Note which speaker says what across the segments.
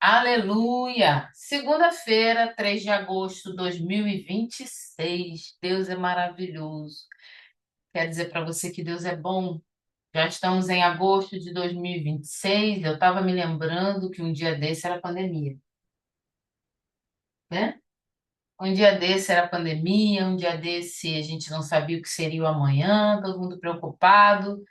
Speaker 1: Aleluia! Segunda-feira, 3 de agosto de 2026. Deus é maravilhoso. Quer dizer para você que Deus é bom? Já estamos em agosto de 2026. Eu estava me lembrando que um dia desse era pandemia, né? Um dia desse era pandemia, um dia desse a gente não sabia o que seria o amanhã, todo mundo preocupado.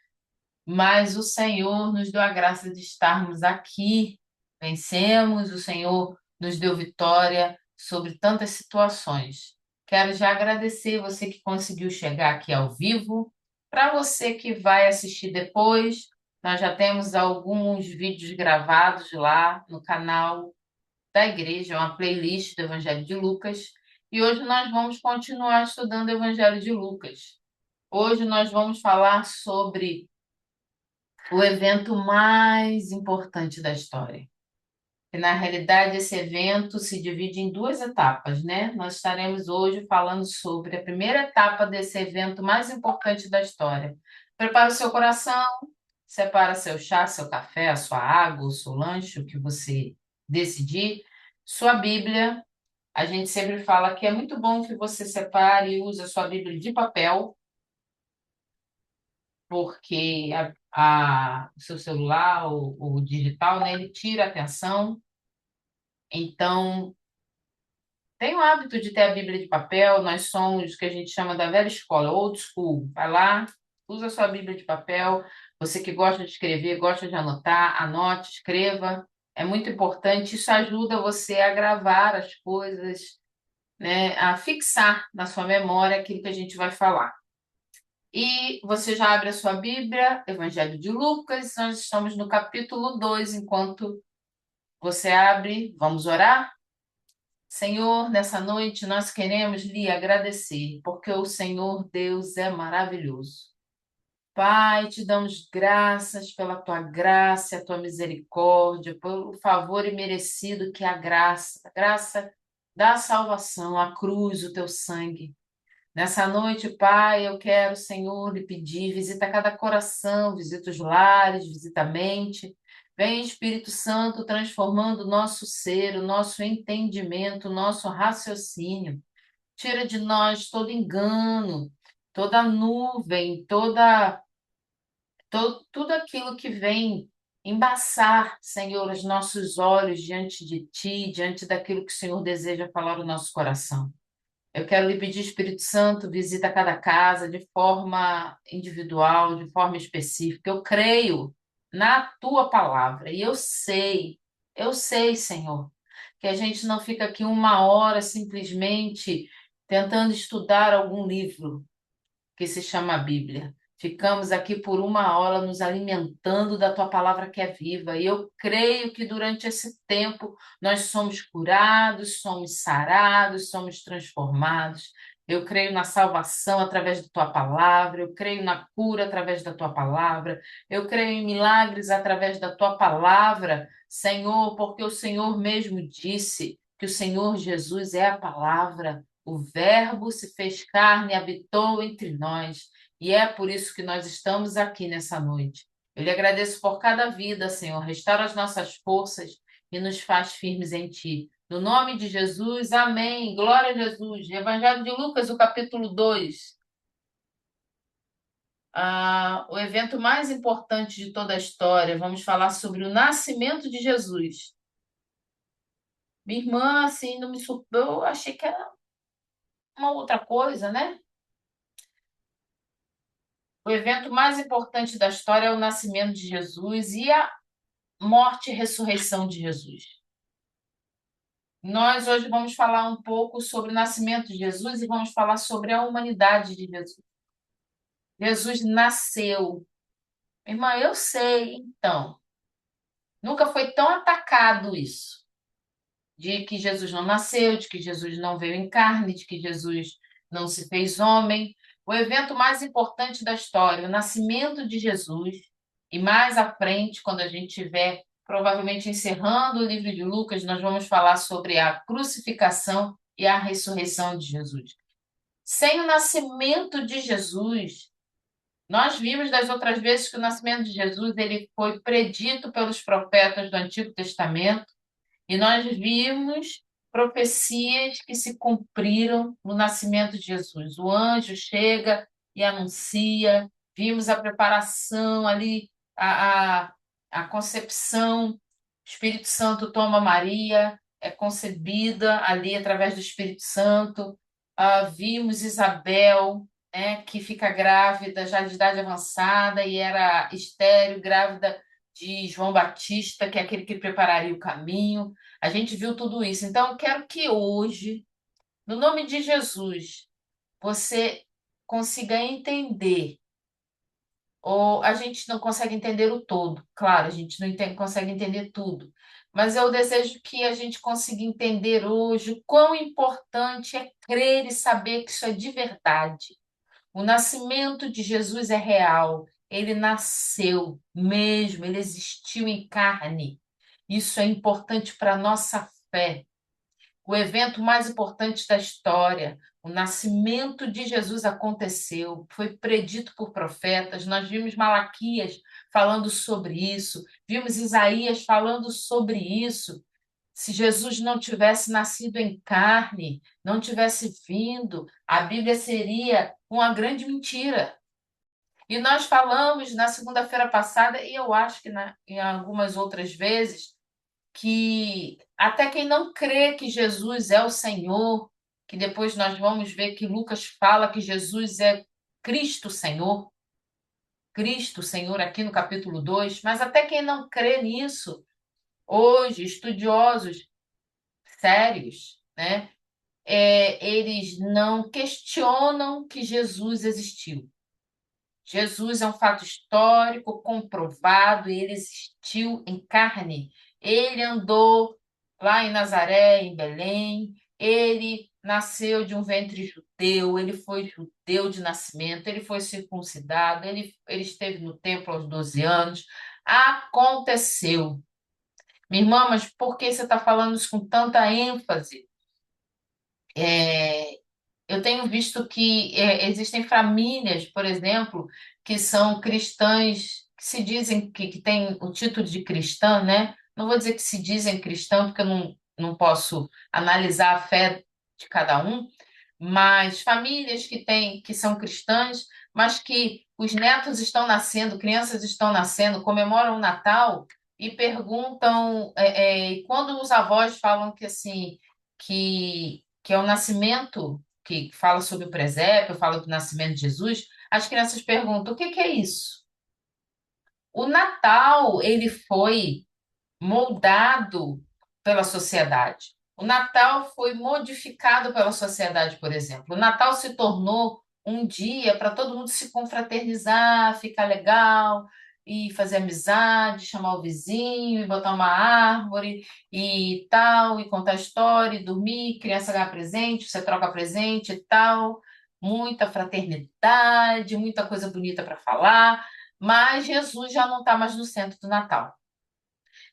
Speaker 1: Mas o Senhor nos deu a graça de estarmos aqui. Vencemos, o Senhor nos deu vitória sobre tantas situações. Quero já agradecer você que conseguiu chegar aqui ao vivo. Para você que vai assistir depois, nós já temos alguns vídeos gravados lá no canal da igreja, uma playlist do Evangelho de Lucas. E hoje nós vamos continuar estudando o Evangelho de Lucas. Hoje nós vamos falar sobre o evento mais importante da história. E, na realidade, esse evento se divide em duas etapas, né? Nós estaremos hoje falando sobre a primeira etapa desse evento mais importante da história. Prepara o seu coração, separa seu chá, seu café, a sua água, o seu lanche, o que você decidir. Sua Bíblia, a gente sempre fala que é muito bom que você separe e use a sua Bíblia de papel, porque o seu celular, o digital, né, ele tira a atenção. Então, tem o hábito de ter a Bíblia de papel. Nós somos o que a gente chama da velha escola, old school. Vai lá, usa a sua Bíblia de papel. Você que gosta de escrever, gosta de anotar, anote, escreva. É muito importante. Isso ajuda você a gravar as coisas, né, a fixar na sua memória aquilo que a gente vai falar. E você já abre a sua Bíblia, Evangelho de Lucas, nós estamos no capítulo 2. Enquanto você abre, vamos orar? Senhor, nessa noite nós queremos lhe agradecer, porque o Senhor Deus é maravilhoso. Pai, te damos graças pela tua graça, a tua misericórdia, pelo favor imerecido que é a graça da salvação, a cruz, o teu sangue. Nessa noite, Pai, eu quero, Senhor, lhe pedir, visita cada coração, visita os lares, visita a mente. Vem, Espírito Santo, transformando o nosso ser, o nosso entendimento, o nosso raciocínio. Tira de nós todo engano, toda nuvem, tudo aquilo que vem embaçar, Senhor, os nossos olhos diante de Ti, diante daquilo que o Senhor deseja falar no nosso coração. Eu quero lhe pedir, Espírito Santo, visita cada casa de forma individual, de forma específica. Eu creio na tua palavra e eu sei, Senhor, que a gente não fica aqui uma hora simplesmente tentando estudar algum livro que se chama Bíblia. Ficamos aqui por uma hora nos alimentando da tua palavra que é viva. E eu creio que durante esse tempo nós somos curados, somos sarados, somos transformados. Eu creio na salvação através da tua palavra, eu creio na cura através da tua palavra, eu creio em milagres através da tua palavra, Senhor, porque o Senhor mesmo disse que o Senhor Jesus é a palavra. O Verbo se fez carne e habitou entre nós, e é por isso que nós estamos aqui nessa noite. Eu lhe agradeço por cada vida, Senhor. Restaura as nossas forças e nos faz firmes em Ti. No nome de Jesus, amém. Glória a Jesus. Evangelho de Lucas, o capítulo 2. O evento mais importante de toda a história. Vamos falar sobre o nascimento de Jesus. Minha irmã, assim, não me surpreendeu. Eu achei que era uma outra coisa, né? O evento mais importante da história é o nascimento de Jesus e a morte e ressurreição de Jesus. Nós hoje vamos falar um pouco sobre o nascimento de Jesus e vamos falar sobre a humanidade de Jesus. Jesus nasceu. Irmã, eu sei, então. Nunca foi tão atacado isso. De que Jesus não nasceu, de que Jesus não veio em carne, de que Jesus não se fez homem. O evento mais importante da história, o nascimento de Jesus, e mais à frente, quando a gente estiver provavelmente encerrando o livro de Lucas, nós vamos falar sobre a crucificação e a ressurreição de Jesus. Sem o nascimento de Jesus, nós vimos das outras vezes que o nascimento de Jesus ele foi predito pelos profetas do Antigo Testamento, E nós vimos profecias que se cumpriram no nascimento de Jesus. O anjo chega e anuncia, vimos a preparação ali, a concepção, o Espírito Santo toma Maria, é concebida ali através do Espírito Santo. Vimos Isabel, né, que fica grávida já de idade avançada e era estéril, grávida de João Batista, que é aquele que prepararia o caminho. A gente viu tudo isso. Então, eu quero que hoje, no nome de Jesus, você consiga entender. Ou a gente não consegue entender o todo, claro, a gente não consegue entender tudo. Mas eu desejo que a gente consiga entender hoje o quão importante é crer e saber que isso é de verdade. O nascimento de Jesus é real. Ele nasceu mesmo, ele existiu em carne. Isso é importante para a nossa fé. O evento mais importante da história, o nascimento de Jesus aconteceu, foi predito por profetas. Nós vimos Malaquias falando sobre isso, vimos Isaías falando sobre isso. Se Jesus não tivesse nascido em carne, não tivesse vindo, a Bíblia seria uma grande mentira. E nós falamos na segunda-feira passada, e eu acho que em algumas outras vezes, que até quem não crê que Jesus é o Senhor, que depois nós vamos ver que Lucas fala que Jesus é Cristo Senhor aqui no capítulo 2, mas até quem não crê nisso, hoje, estudiosos sérios, né, eles não questionam que Jesus existiu. Jesus é um fato histórico, comprovado, e ele existiu em carne. Ele andou lá em Nazaré, em Belém, ele nasceu de um ventre judeu, ele foi judeu de nascimento, ele foi circuncidado, ele esteve no templo aos 12 anos. Aconteceu. Minha irmã, mas por que você está falando isso com tanta ênfase? É, eu tenho visto que existem famílias, por exemplo, que são cristãs, que se dizem que têm o título de cristã, né? Não vou dizer que se dizem cristã, porque eu não posso analisar a fé de cada um, mas famílias que são cristãs, mas que os netos estão nascendo, crianças estão nascendo, comemoram o Natal e perguntam, e quando os avós falam que assim, que é o nascimento, que fala sobre o presépio, fala do nascimento de Jesus, as crianças perguntam: o que que é isso? O Natal, ele foi moldado pela sociedade. O Natal foi modificado pela sociedade, por exemplo. O Natal se tornou um dia para todo mundo se confraternizar, ficar legal, e fazer amizade, chamar o vizinho, e botar uma árvore e tal, e contar história, e dormir, criança ganhar presente, você troca presente e tal. Muita fraternidade, muita coisa bonita para falar, mas Jesus já não está mais no centro do Natal.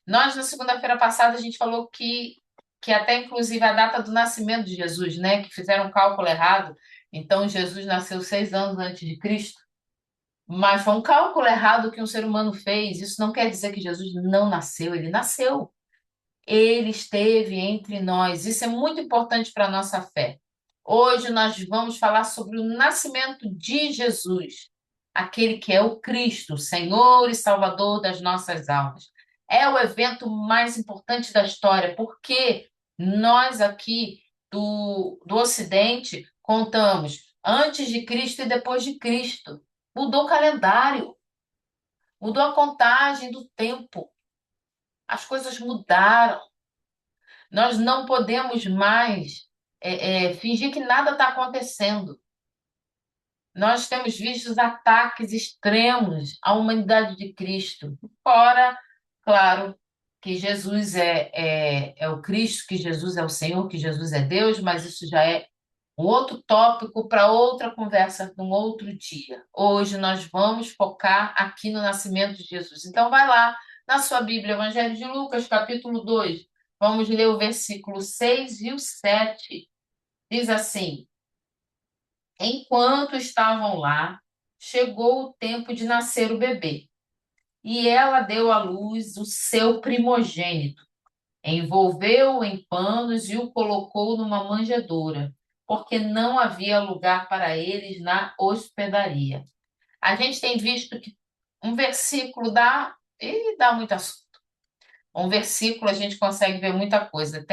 Speaker 1: Nós, na segunda-feira passada, a gente falou que até inclusive a data do nascimento de Jesus, né? Que fizeram um cálculo errado. Então, Jesus nasceu 6 anos antes de Cristo. Mas foi um cálculo errado que um ser humano fez. Isso não quer dizer que Jesus não nasceu, ele nasceu. Ele esteve entre nós. Isso é muito importante para a nossa fé. Hoje nós vamos falar sobre o nascimento de Jesus, aquele que é o Cristo, Senhor e Salvador das nossas almas. É o evento mais importante da história, porque nós aqui do Ocidente contamos antes de Cristo e depois de Cristo. Mudou o calendário, mudou a contagem do tempo. As coisas mudaram. Nós não podemos mais fingir que nada está acontecendo. Nós temos visto os ataques extremos à humanidade de Cristo. Fora, claro, que Jesus é o Cristo, que Jesus é o Senhor, que Jesus é Deus, mas isso já é um outro tópico para outra conversa num outro dia. Hoje nós vamos focar aqui no nascimento de Jesus. Então, vai lá na sua Bíblia, Evangelho de Lucas, capítulo 2. Vamos ler o versículo 6 e o 7. Diz assim: Enquanto estavam lá, chegou o tempo de nascer o bebê, e ela deu à luz o seu primogênito. Envolveu-o em panos e o colocou numa manjedoura, porque não havia lugar para eles na hospedaria. A gente tem visto que um versículo dá muito assunto. Um versículo a gente consegue ver muita coisa.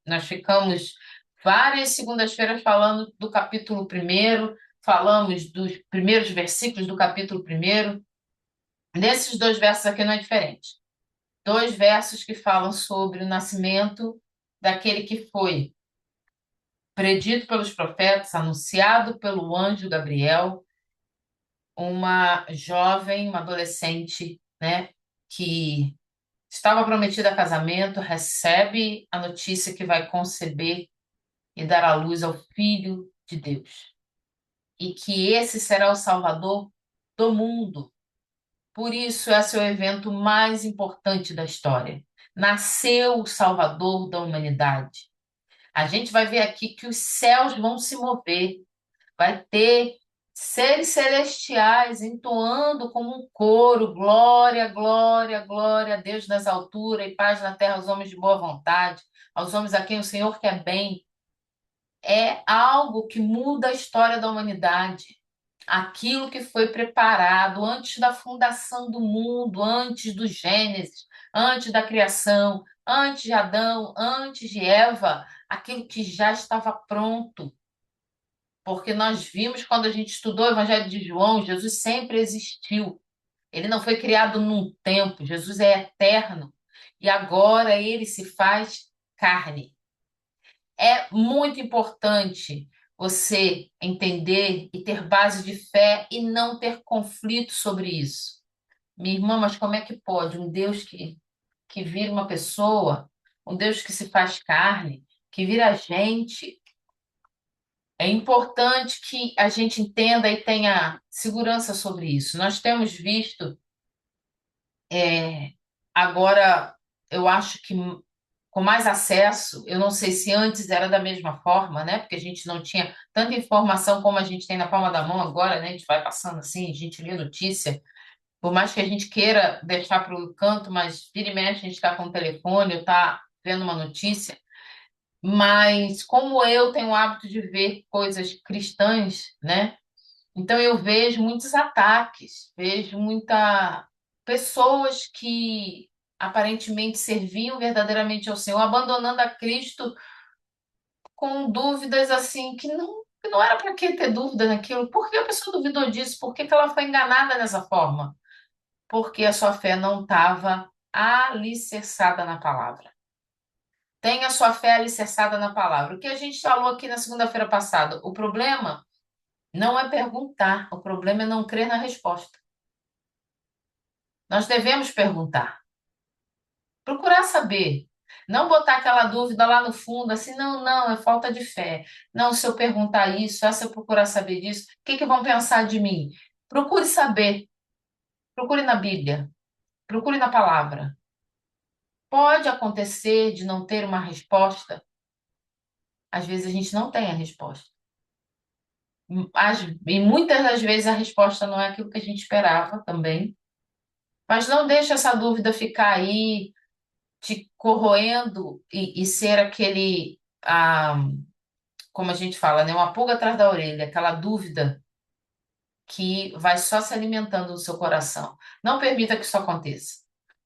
Speaker 1: Nós ficamos várias segundas-feiras falando do capítulo primeiro, falamos dos primeiros versículos do capítulo primeiro. Nesses dois versos aqui não é diferente. Dois versos que falam sobre o nascimento daquele que foi predito pelos profetas, anunciado pelo anjo Gabriel, uma jovem, uma adolescente, né, que estava prometida a casamento, recebe a notícia que vai conceber e dar à luz ao Filho de Deus. E que esse será o Salvador do mundo. Por isso, esse é o evento mais importante da história. Nasceu o Salvador da humanidade. A gente vai ver aqui que os céus vão se mover, vai ter seres celestiais entoando como um coro: glória, glória, glória a Deus nas alturas e paz na terra aos homens de boa vontade, aos homens a quem o Senhor quer bem. É algo que muda a história da humanidade. Aquilo que foi preparado antes da fundação do mundo, antes do Gênesis, antes da criação, antes de Adão, antes de Eva, aquilo que já estava pronto. Porque nós vimos quando a gente estudou o Evangelho de João, Jesus sempre existiu. Ele não foi criado num tempo, Jesus é eterno. E agora ele se faz carne. É muito importante você entender e ter base de fé e não ter conflito sobre isso. Minha irmã, mas como é que pode um Deus que vira uma pessoa, um Deus que se faz carne, que vira gente? É importante que a gente entenda e tenha segurança sobre isso. Nós temos visto, é, agora, eu acho que com mais acesso, eu não sei se antes era da mesma forma, né? Porque a gente não tinha tanta informação como a gente tem na palma da mão agora, né? A gente vai passando assim, a gente lê notícia, por mais que a gente queira deixar para o canto, mas vira e mexe, a gente está com o telefone, ou está vendo uma notícia. Mas como eu tenho o hábito de ver coisas cristãs, né? Então eu vejo muitos ataques, vejo muita pessoas que aparentemente serviam verdadeiramente ao Senhor, abandonando a Cristo com dúvidas assim que não era para que ter dúvida naquilo. Por que a pessoa duvidou disso? Por que que ela foi enganada dessa forma? Porque a sua fé não estava alicerçada na palavra. Tenha a sua fé alicerçada na palavra. O que a gente falou aqui na segunda-feira passada, o problema não é perguntar, o problema é não crer na resposta. Nós devemos perguntar, procurar saber, não botar aquela dúvida lá no fundo, assim, não, não, é falta de fé. Não, se eu perguntar isso, se eu procurar saber disso, o que que vão pensar de mim? Procure saber, procure na Bíblia, procure na palavra. Pode acontecer de não ter uma resposta, às vezes a gente não tem a resposta. E muitas das vezes a resposta não é aquilo que a gente esperava também. Mas não deixe essa dúvida ficar aí te corroendo e ser como a gente fala, né, uma pulga atrás da orelha, aquela dúvida que vai só se alimentando no seu coração. Não permita que isso aconteça.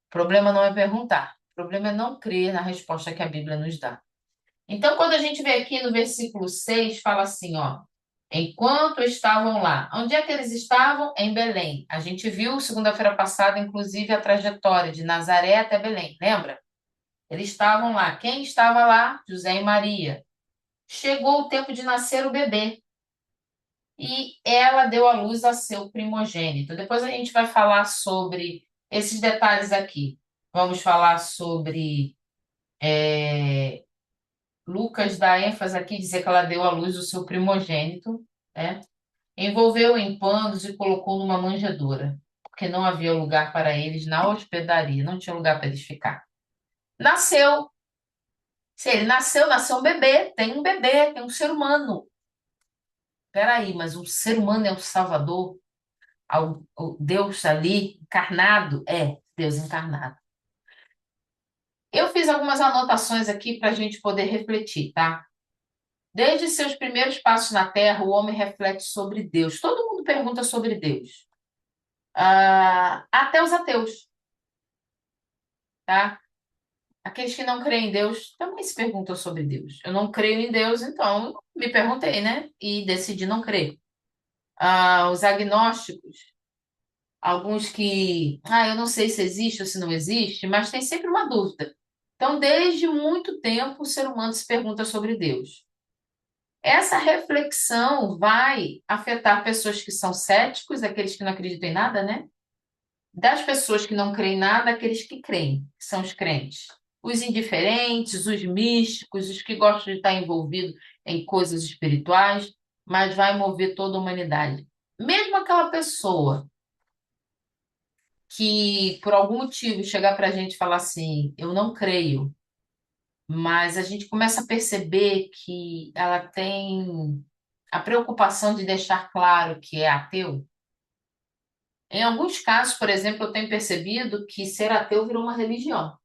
Speaker 1: O problema não é perguntar, o problema é não crer na resposta que a Bíblia nos dá. Então, quando a gente vê aqui no versículo 6 fala assim, ó, enquanto estavam lá. Onde é que eles estavam? Em Belém. A gente viu segunda-feira passada, inclusive, a trajetória de Nazaré até Belém, lembra? Eles estavam lá. Quem estava lá? José e Maria. Chegou o tempo de nascer o bebê e ela deu à luz a seu primogênito. Depois a gente vai falar sobre esses detalhes aqui. Vamos falar sobre Lucas dá ênfase aqui, dizer que ela deu à luz o seu primogênito, né? Envolveu em panos e colocou numa manjedoura, porque não havia lugar para eles na hospedaria, não tinha lugar para eles ficar. Nasceu. Se ele nasceu, nasceu um bebê, tem um ser humano. Peraí, mas o ser humano é o Salvador? O Deus ali encarnado? É, Deus encarnado. Eu fiz algumas anotações aqui para a gente poder refletir, tá? Desde seus primeiros passos na Terra, o homem reflete sobre Deus. Todo mundo pergunta sobre Deus. Até os ateus, tá? Aqueles que não creem em Deus também se perguntam sobre Deus. Eu não creio em Deus, então me perguntei, né? E decidi não crer. Os agnósticos, alguns que, eu não sei se existe ou se não existe, mas tem sempre uma dúvida. Então, desde muito tempo, o ser humano se pergunta sobre Deus. Essa reflexão vai afetar pessoas que são céticos, aqueles que não acreditam em nada, né? Das pessoas que não creem em nada, aqueles que creem, que são os crentes. Os indiferentes, os místicos, os que gostam de estar envolvidos em coisas espirituais, mas vai mover toda a humanidade. Mesmo aquela pessoa que, por algum motivo, chegar para a gente e falar assim, eu não creio, mas a gente começa a perceber que ela tem a preocupação de deixar claro que é ateu. Em alguns casos, por exemplo, eu tenho percebido que ser ateu virou uma religião.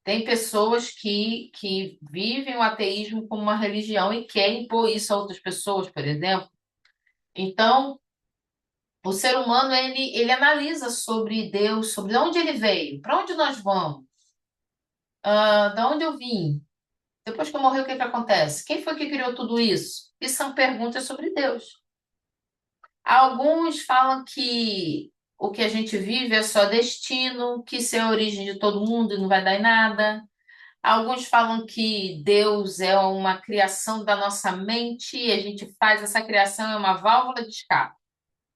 Speaker 1: Tem pessoas que vivem o ateísmo como uma religião e querem impor isso a outras pessoas, por exemplo. Então, o ser humano, ele analisa sobre Deus, sobre de onde ele veio, para onde nós vamos, de onde eu vim. Depois que eu morri, o que que acontece? Quem foi que criou tudo isso? E são perguntas sobre Deus. Alguns falam que o que a gente vive é só destino, que isso é a origem de todo mundo e não vai dar em nada. Alguns falam que Deus é uma criação da nossa mente e a gente faz essa criação, é uma válvula de escape.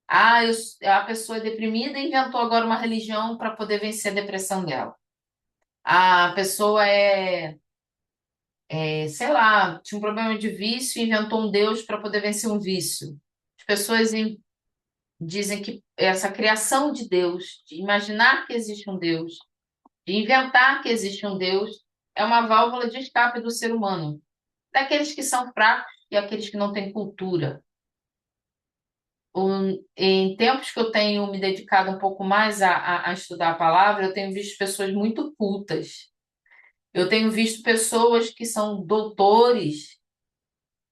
Speaker 1: A pessoa é deprimida e inventou agora uma religião para poder vencer a depressão dela. A pessoa sei lá, tinha um problema de vício e inventou um Deus para poder vencer um vício. As pessoas dizem que essa criação de Deus, de imaginar que existe um Deus, de inventar que existe um Deus, é uma válvula de escape do ser humano, daqueles que são fracos e aqueles que não têm cultura. Em tempos que eu tenho me dedicado um pouco mais a estudar a palavra, eu tenho visto pessoas muito cultas. Eu tenho visto pessoas que são doutores,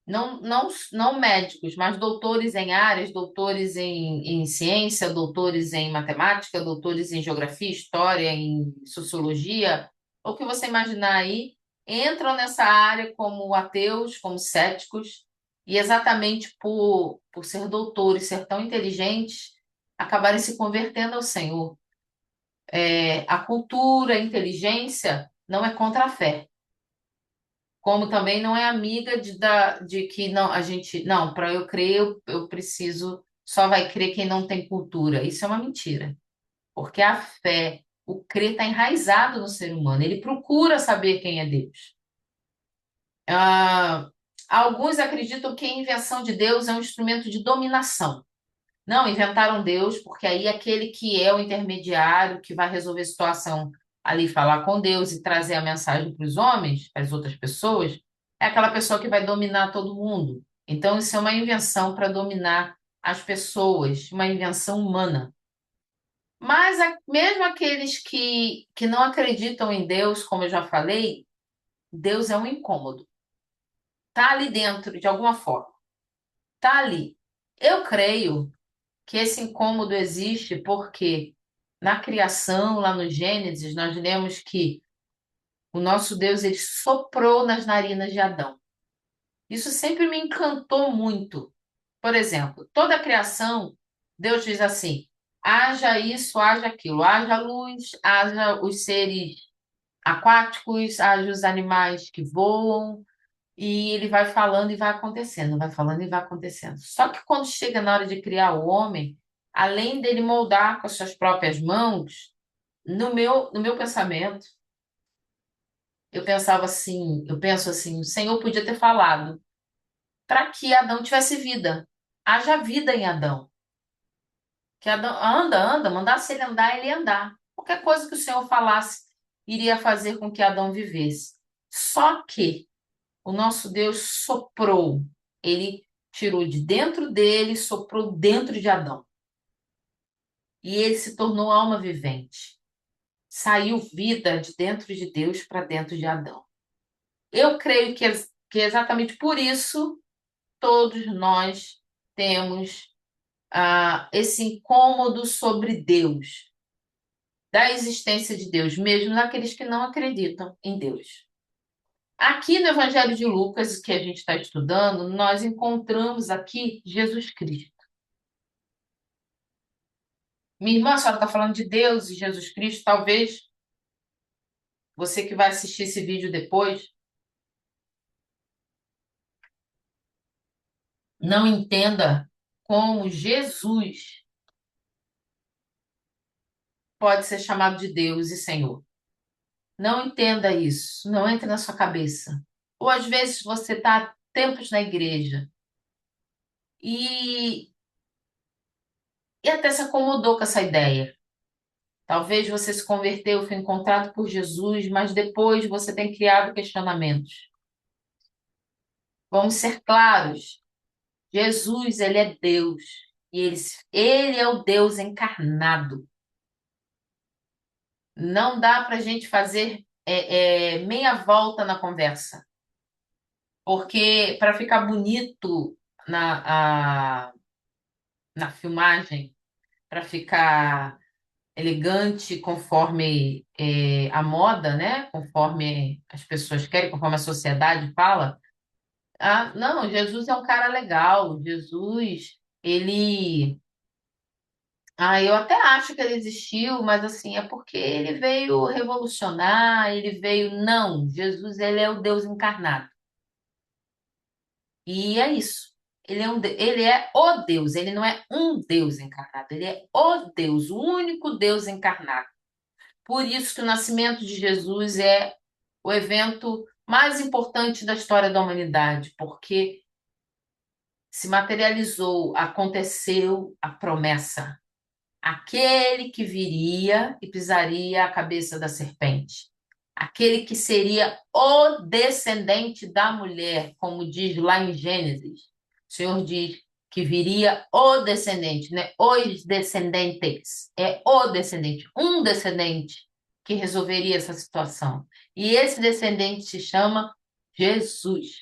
Speaker 1: não médicos, mas doutores em áreas, doutores em ciência, doutores em matemática, doutores em geografia, história, em sociologia, o que você imaginar aí, entram nessa área como ateus, como céticos, e exatamente por ser doutores, ser tão inteligentes, acabarem se convertendo ao Senhor. A cultura, a inteligência não é contra a fé, como também não é amiga de que não, a gente, não, para eu crer, eu preciso, só vai crer quem não tem cultura. Isso é uma mentira, porque a fé, o crer está enraizado no ser humano, ele procura saber quem é Deus. Ah, alguns acreditam que a invenção de Deus é um instrumento de dominação. Não, inventaram Deus, porque aí aquele que é o intermediário, que vai resolver a situação ali, falar com Deus e trazer a mensagem para os homens, para as outras pessoas, é aquela pessoa que vai dominar todo mundo. Então, isso é uma invenção para dominar as pessoas, uma invenção humana. Mas mesmo aqueles que não acreditam em Deus, como eu já falei, Deus é um incômodo. Está ali dentro, de alguma forma. Está ali. Eu creio que esse incômodo existe porque na criação, lá no Gênesis, nós lemos que o nosso Deus ele soprou nas narinas de Adão. Isso sempre me encantou muito. Por exemplo, toda a criação, Deus diz assim: haja isso, haja aquilo, haja luz, haja os seres aquáticos, haja os animais que voam, e ele vai falando e vai acontecendo, vai falando e vai acontecendo. Só que quando chega na hora de criar o homem, além dele moldar com as suas próprias mãos, no meu pensamento, eu penso assim, o Senhor podia ter falado para que Adão tivesse vida. Haja vida em Adão. Que Adão anda, mandasse ele andar, ele ia andar. Qualquer coisa que o Senhor falasse iria fazer com que Adão vivesse. Só que o nosso Deus soprou. Ele tirou de dentro dele, soprou dentro de Adão. E ele se tornou alma vivente. saiu vida de dentro de Deus para dentro de Adão. Eu creio que exatamente por isso todos nós temos esse incômodo sobre Deus, da existência de Deus, mesmo naqueles que não acreditam em Deus. Aqui no Evangelho de Lucas, que a gente está estudando, nós encontramos aqui Jesus Cristo. Minha irmã, a senhora está falando de Deus e Jesus Cristo, talvez você que vai assistir esse vídeo depois não entenda como Jesus pode ser chamado de Deus e Senhor. Não entenda isso, não entre na sua cabeça. Ou às vezes você está há tempos na igreja e, e até se acomodou com essa ideia. Talvez você se converteu, foi encontrado por Jesus, mas depois você tem criado questionamentos. Vamos ser claros, Jesus, ele é Deus. E ele é o Deus encarnado. Não dá para a gente fazer meia volta na conversa. Porque para ficar bonito na filmagem, para ficar elegante conforme a moda, né? Conforme as pessoas querem, conforme a sociedade fala. Não, Jesus é um cara legal. Jesus, ele. Eu até acho que ele existiu, mas assim, é porque ele veio revolucionar, ele veio. Não, Jesus, ele é o Deus encarnado. E é isso. Ele é o Deus, ele não é um Deus encarnado, ele é o Deus, o único Deus encarnado. Por isso que o nascimento de Jesus é o evento mais importante da história da humanidade, porque se materializou, aconteceu a promessa. Aquele que viria e pisaria a cabeça da serpente. Aquele que seria o descendente da mulher, como diz lá em Gênesis. O Senhor diz que viria o descendente, né? Os descendentes. É o descendente, um descendente que resolveria essa situação. E esse descendente se chama Jesus.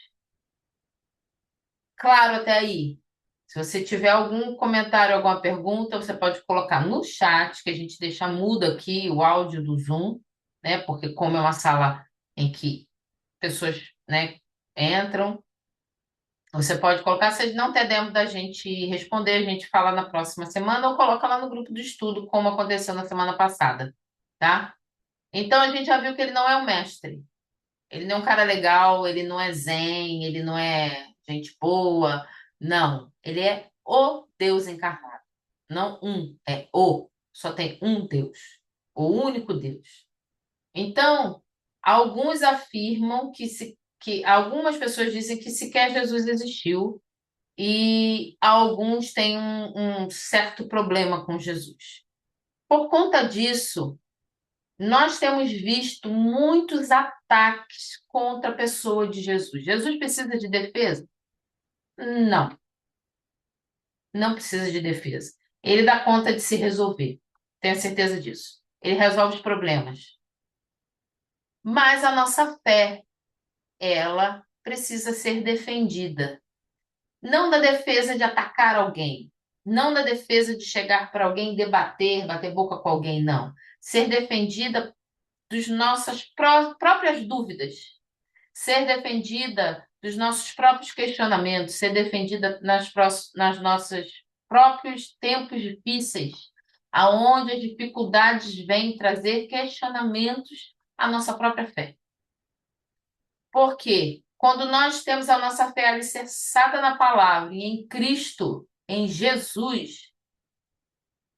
Speaker 1: Claro até aí. Se você tiver algum comentário, alguma pergunta, você pode colocar no chat, que a gente deixa mudo aqui o áudio do Zoom, né? Porque como é uma sala em que pessoas, né, entram, você pode colocar, se não der tempo da gente responder, a gente fala na próxima semana ou coloca lá no grupo do estudo, como aconteceu na semana passada, tá? Então a gente já viu que ele não é um mestre. Ele não é um cara legal, ele não é zen, ele não é gente boa. Não, ele é o Deus encarnado. Não um, é o. Só tem um Deus. O único Deus. Então, alguns afirmam que algumas pessoas dizem que sequer Jesus existiu e alguns têm um certo problema com Jesus. Por conta disso, nós temos visto muitos ataques contra a pessoa de Jesus. Jesus precisa de defesa? Não, não precisa de defesa. Ele dá conta de se resolver. Tenho certeza disso. Ele resolve os problemas. Mas a nossa fé, ela precisa ser defendida. Não da defesa de atacar alguém. Não da defesa de chegar para alguém e debater, bater boca com alguém, não. Ser defendida das nossas próprias dúvidas, ser defendida dos nossos próprios questionamentos, ser defendida nas nossos próprios tempos difíceis, aonde as dificuldades vêm trazer questionamentos à nossa própria fé. Por quê? Quando nós temos a nossa fé alicerçada na palavra e em Cristo, em Jesus,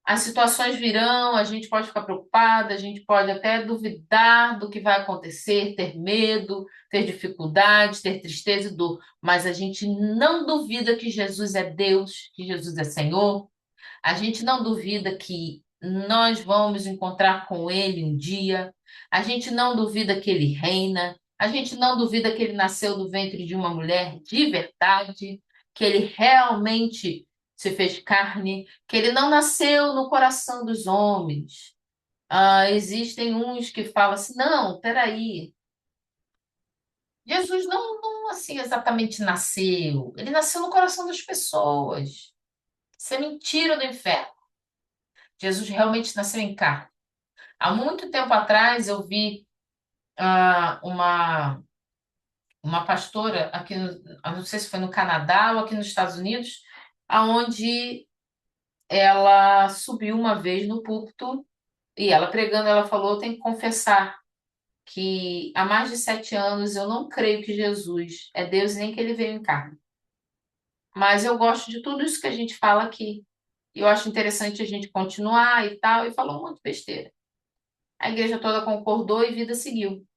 Speaker 1: as situações virão, a gente pode ficar preocupada, a gente pode até duvidar do que vai acontecer, ter medo, ter dificuldade, ter tristeza e dor, mas a gente não duvida que Jesus é Deus, que Jesus é Senhor, a gente não duvida que nós vamos encontrar com Ele um dia, a gente não duvida que Ele reina, a gente não duvida que Ele nasceu do ventre de uma mulher de verdade, que Ele realmente se fez carne, que Ele não nasceu no coração dos homens, Existem uns que falam assim, não, peraí, Jesus não assim exatamente nasceu. Ele nasceu no coração das pessoas. Isso é mentira do inferno. Jesus realmente nasceu em carne. Há muito tempo atrás eu vi uma pastora aqui, eu não sei se foi no Canadá ou aqui nos Estados Unidos, aonde ela subiu uma vez no púlpito e ela pregando, ela falou, eu tenho que confessar que há mais de 7 anos eu não creio que Jesus é Deus nem que ele veio em carne. Mas eu gosto de tudo isso que a gente fala aqui. E eu acho interessante a gente continuar e tal, e falou um monte de besteira. A igreja toda concordou e vida seguiu.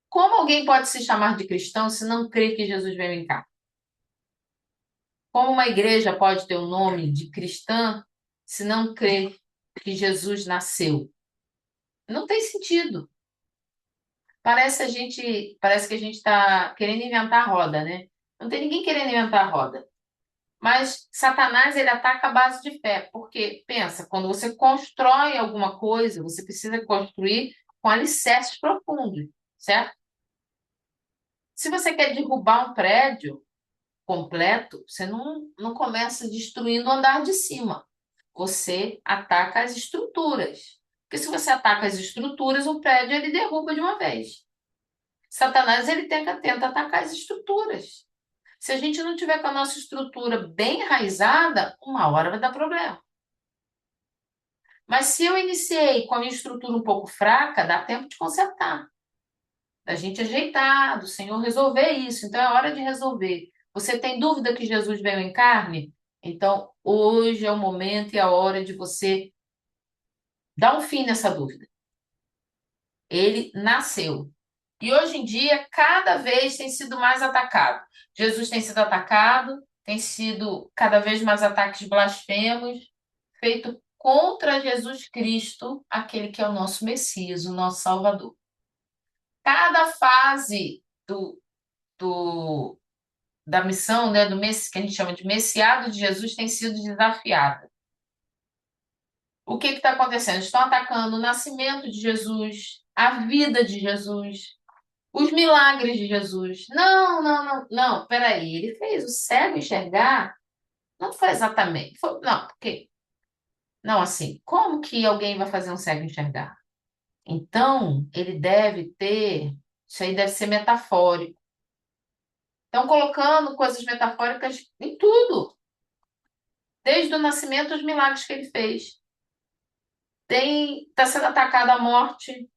Speaker 1: Como alguém pode se chamar de cristão se não crê que Jesus veio em carne? Como uma igreja pode ter o nome de cristã se não crê que Jesus nasceu? Não tem sentido. Parece que a gente está querendo inventar a roda, né? Não tem ninguém querendo inventar a roda. Mas Satanás, ele ataca a base de fé, porque pensa, quando você constrói alguma coisa, você precisa construir com alicerces profundos, certo? Se você quer derrubar um prédio completo, você não começa destruindo o andar de cima. Você ataca as estruturas. Porque se você ataca as estruturas, o prédio ele derruba de uma vez. Satanás ele tenta atacar as estruturas. Se a gente não tiver com a nossa estrutura bem enraizada, uma hora vai dar problema. Mas se eu iniciei com a minha estrutura um pouco fraca, dá tempo de consertar, da gente ajeitar, do Senhor resolver isso. Então é hora de resolver. Você tem dúvida que Jesus veio em carne? Então hoje é o momento e a hora de você dar um fim nessa dúvida. Ele nasceu. E hoje em dia, cada vez tem sido mais atacado. Jesus tem sido atacado, tem sido cada vez mais ataques blasfemos, feito contra Jesus Cristo, aquele que é o nosso Messias, o nosso Salvador. Cada fase do, da missão, né, que a gente chama de messiado de Jesus, tem sido desafiada. O que está acontecendo? Estão atacando o nascimento de Jesus, a vida de Jesus, os milagres de Jesus. Não, peraí, ele fez o cego enxergar? Não foi exatamente. Não, porque. Não, assim, como que alguém vai fazer um cego enxergar? Então, ele deve ter. Isso aí deve ser metafórico. Estão colocando coisas metafóricas em tudo, desde o nascimento, os milagres que ele fez. Está sendo atacado a morte.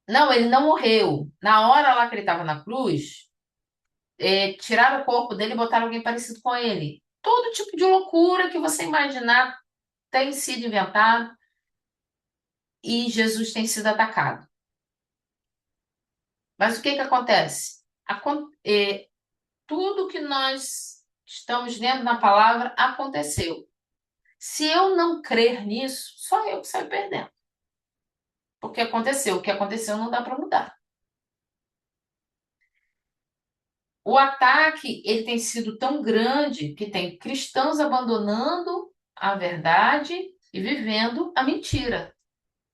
Speaker 1: Não, ele não morreu. Na hora lá que ele estava na cruz, tiraram o corpo dele e botaram alguém parecido com ele. Todo tipo de loucura que você imaginar tem sido inventado e Jesus tem sido atacado. Mas o que que acontece? Tudo que nós estamos lendo na palavra aconteceu. Se eu não crer nisso, só eu que saio perdendo. Porque aconteceu. O que aconteceu não dá para mudar. O ataque, ele tem sido tão grande que tem cristãos abandonando a verdade e vivendo a mentira.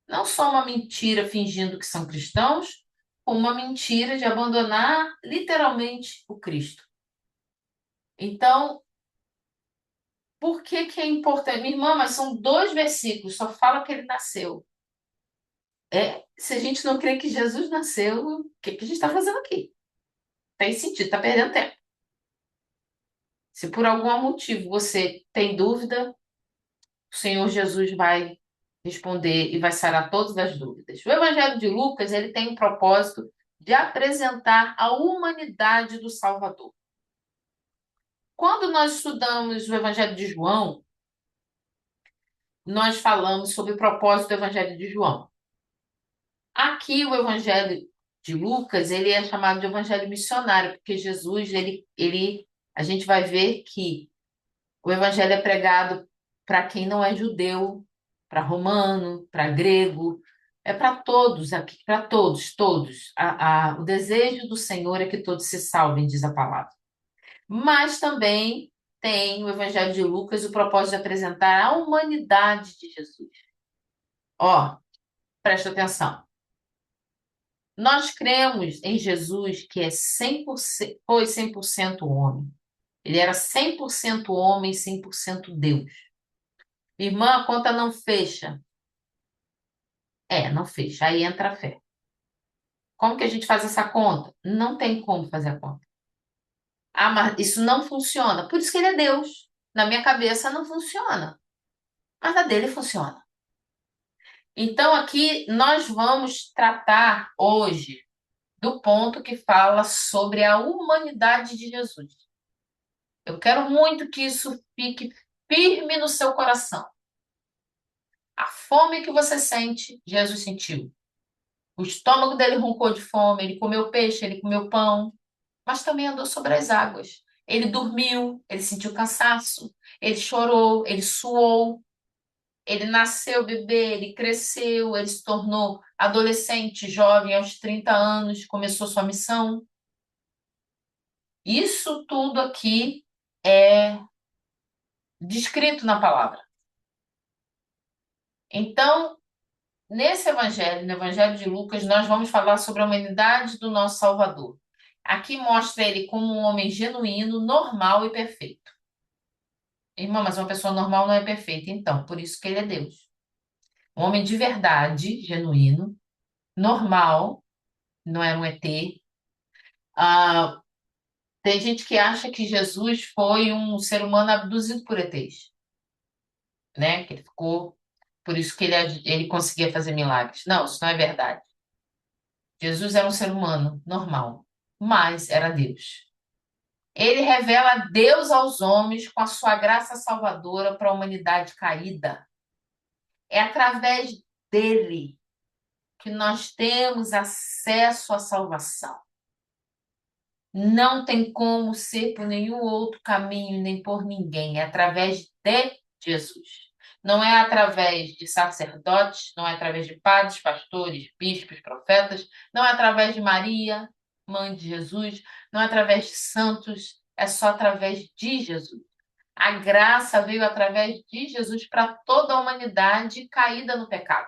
Speaker 1: Não só uma mentira fingindo que são cristãos, como uma mentira de abandonar literalmente o Cristo. Então, por que que é importante? Minha irmã, mas são 2 versículos, só fala que ele nasceu. Se a gente não crê que Jesus nasceu, o que que a gente está fazendo aqui? Tem sentido, está perdendo tempo. Se por algum motivo você tem dúvida, o Senhor Jesus vai responder e vai sarar todas as dúvidas. O Evangelho de Lucas, ele tem o propósito de apresentar a humanidade do Salvador. Quando nós estudamos o Evangelho de João, nós falamos sobre o propósito do Evangelho de João. Aqui o Evangelho de Lucas, ele é chamado de Evangelho missionário, porque Jesus, a gente vai ver que o Evangelho é pregado para quem não é judeu, para romano, para grego, é para todos aqui, para todos, todos. O desejo do Senhor é que todos se salvem, diz a palavra. Mas também tem o Evangelho de Lucas o propósito de apresentar a humanidade de Jesus. Ó, presta atenção. Nós cremos em Jesus que é 100%, foi 100% homem. Ele era 100% homem, 100% Deus. Irmã, a conta não fecha. É, não fecha. Aí entra a fé. Como que a gente faz essa conta? Não tem como fazer a conta. Ah, mas isso não funciona. Por isso que ele é Deus. Na minha cabeça não funciona, mas na dele funciona. Então aqui nós vamos tratar hoje do ponto que fala sobre a humanidade de Jesus. Eu quero muito que isso fique firme no seu coração. A fome que você sente, Jesus sentiu. O estômago dele roncou de fome, ele comeu peixe, ele comeu pão, mas também andou sobre as águas. Ele dormiu, ele sentiu cansaço, ele chorou, ele suou, ele nasceu bebê, ele cresceu, ele se tornou adolescente, jovem, aos 30 anos, começou sua missão. Isso tudo aqui é descrito na palavra. Então, nesse evangelho, no evangelho de Lucas, nós vamos falar sobre a humanidade do nosso Salvador. Aqui mostra ele como um homem genuíno, normal e perfeito. Irmã, mas uma pessoa normal não é perfeita. Então, por isso que ele é Deus. Um homem de verdade, genuíno, normal, não era um ET. Ah, tem gente que acha que Jesus foi um ser humano abduzido por ETs, né? Que ele ficou, por isso que ele conseguia fazer milagres. Não, isso não é verdade. Jesus era um ser humano normal, mas era Deus. Ele revela Deus aos homens com a sua graça salvadora para a humanidade caída. É através dele que nós temos acesso à salvação. Não tem como ser por nenhum outro caminho, nem por ninguém. É através de Jesus. Não é através de sacerdotes, não é através de padres, pastores, bispos, profetas, não é através de Maria, mãe de Jesus, não é através de santos, é só através de Jesus. A graça veio através de Jesus para toda a humanidade caída no pecado.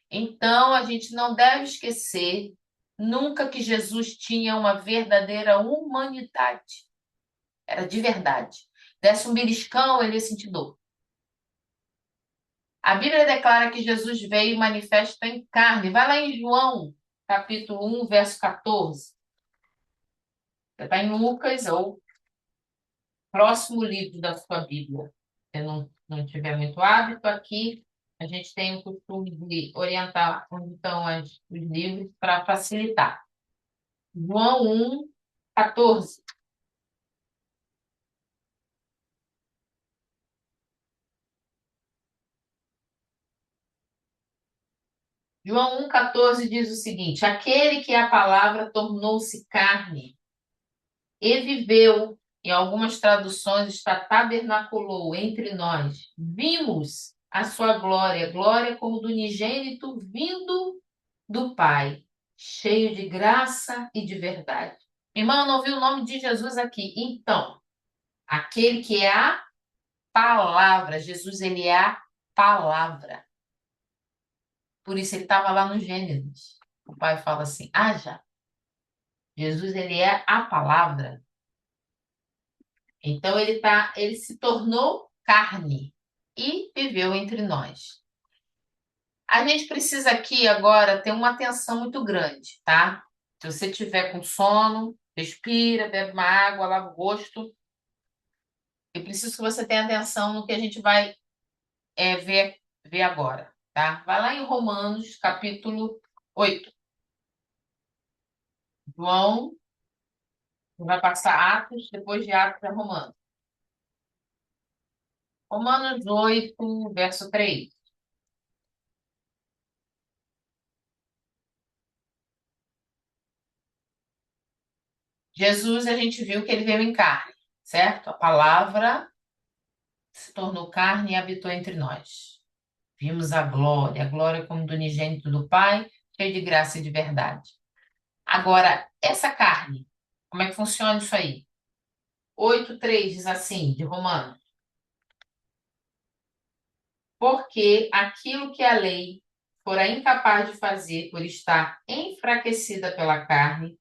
Speaker 1: Então, a gente não deve esquecer nunca que Jesus tinha uma verdadeira humanidade. Era de verdade. Desse um beliscão, ele ia sentir dor. A Bíblia declara que Jesus veio manifesto em carne. Vai lá em João, capítulo 1, verso 14. Você está em Lucas, ou próximo livro da sua Bíblia. Se não tiver muito hábito aqui, a gente tem o costume de orientar onde estão os livros para facilitar. João 1, 14. João 1,14 diz o seguinte: aquele que é a palavra tornou-se carne e viveu, em algumas traduções está tabernaculou entre nós. Vimos a sua glória, glória como do unigênito vindo do Pai, cheio de graça e de verdade. Irmão, eu não ouvi o nome de Jesus aqui. Então, aquele que é a palavra, Jesus, ele é a palavra. Por isso ele estava lá no Gênesis. O pai fala assim: haja. Jesus, ele é a palavra. Então ele se tornou carne e viveu entre nós. A gente precisa aqui agora ter uma atenção muito grande, tá? Se você tiver com sono, respira, bebe uma água, lava o rosto. Eu preciso que você tenha atenção no que a gente vai ver agora, tá? Vai lá em Romanos, capítulo 8. João vai passar Atos, depois de Atos é Romanos. Romanos 8, verso 3. Jesus, a gente viu que ele veio em carne, certo? A palavra se tornou carne e habitou entre nós. Vimos a glória como do unigênito do Pai, cheio de graça e de verdade. Agora, essa carne, como é que funciona isso aí? 8:3 diz assim, de Romanos. Porque aquilo que a lei fora incapaz de fazer por estar enfraquecida pela carne,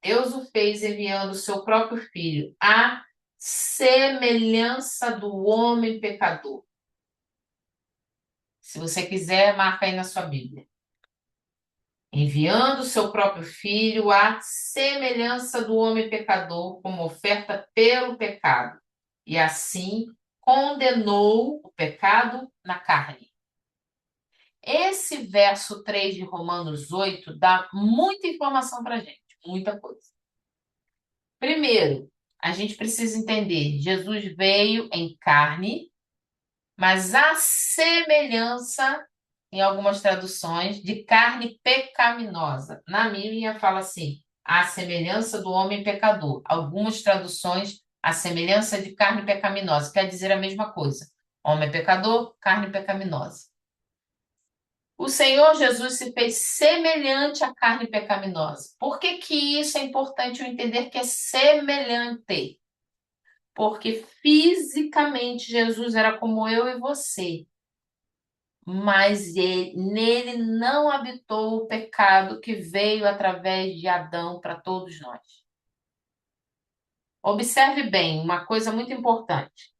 Speaker 1: Deus o fez enviando o seu próprio filho, à semelhança do homem pecador. Se você quiser, marca aí na sua Bíblia. Enviando o seu próprio filho à semelhança do homem pecador, como oferta pelo pecado. E assim condenou o pecado na carne. Esse verso 3 de Romanos 8 dá muita informação para a gente, muita coisa. Primeiro, a gente precisa entender: Jesus veio em carne, mas a semelhança, em algumas traduções, de carne pecaminosa. Na minha fala assim: a semelhança do homem pecador. Algumas traduções, a semelhança de carne pecaminosa. Quer dizer a mesma coisa. Homem pecador, carne pecaminosa. O Senhor Jesus se fez semelhante à carne pecaminosa. Por que que isso é importante eu entender que é semelhante? Porque fisicamente Jesus era como eu e você, mas nele não habitou o pecado que veio através de Adão para todos nós. Observe bem, uma coisa muito importante.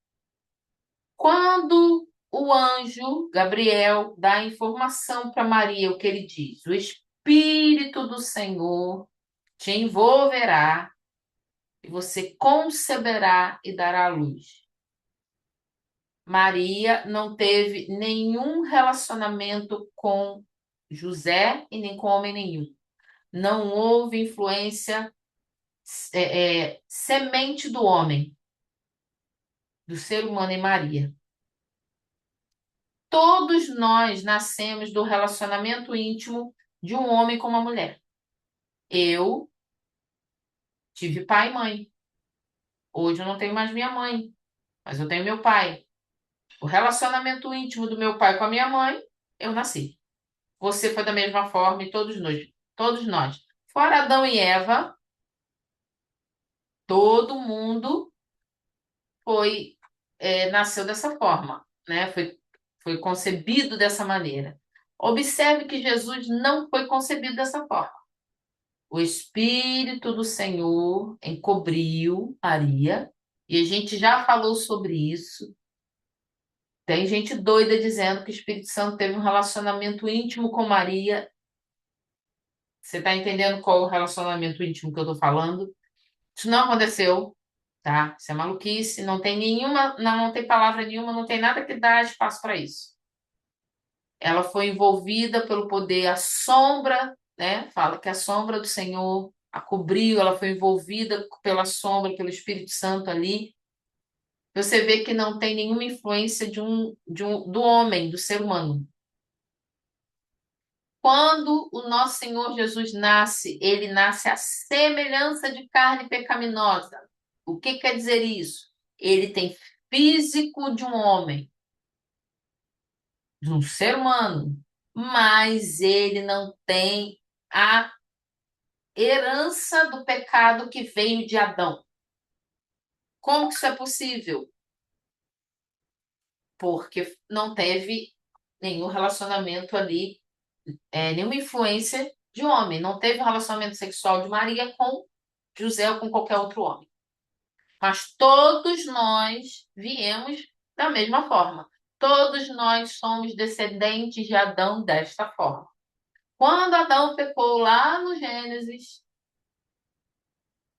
Speaker 1: Quando o anjo Gabriel dá a informação para Maria, o que ele diz? O Espírito do Senhor te envolverá e você conceberá e dará à luz. Maria não teve nenhum relacionamento com José e nem com homem nenhum. Não houve influência semente do homem, do ser humano em Maria. Todos nós nascemos do relacionamento íntimo de um homem com uma mulher. Eu tive pai e mãe. Hoje eu não tenho mais minha mãe, mas eu tenho meu pai. O relacionamento íntimo do meu pai com a minha mãe, eu nasci. Você foi da mesma forma e todos nós. Todos nós. Fora Adão e Eva, todo mundo nasceu dessa forma, né? Foi concebido dessa maneira. Observe que Jesus não foi concebido dessa forma. O Espírito do Senhor encobriu Maria, e a gente já falou sobre isso. Tem gente doida dizendo que o Espírito Santo teve um relacionamento íntimo com Maria. Você está entendendo qual é o relacionamento íntimo que eu estou falando? Isso não aconteceu, tá? Isso é maluquice, não tem nenhuma, não tem palavra nenhuma, não tem nada que dá espaço para isso. Ela foi envolvida pelo poder, a sombra, né? Fala que a sombra do Senhor a cobriu, ela foi envolvida pela sombra, pelo Espírito Santo ali. Você vê que não tem nenhuma influência do homem, do ser humano. Quando o nosso Senhor Jesus nasce, ele nasce à semelhança de carne pecaminosa. O que quer dizer isso? Ele tem físico de um homem, de um ser humano, mas ele não tem a herança do pecado que veio de Adão. Como que isso é possível? Porque não teve nenhum relacionamento ali, nenhuma influência de homem. Não teve um relacionamento sexual de Maria com José ou com qualquer outro homem. Mas todos nós viemos da mesma forma. Todos nós somos descendentes de Adão desta forma. Quando Adão pecou lá no Gênesis,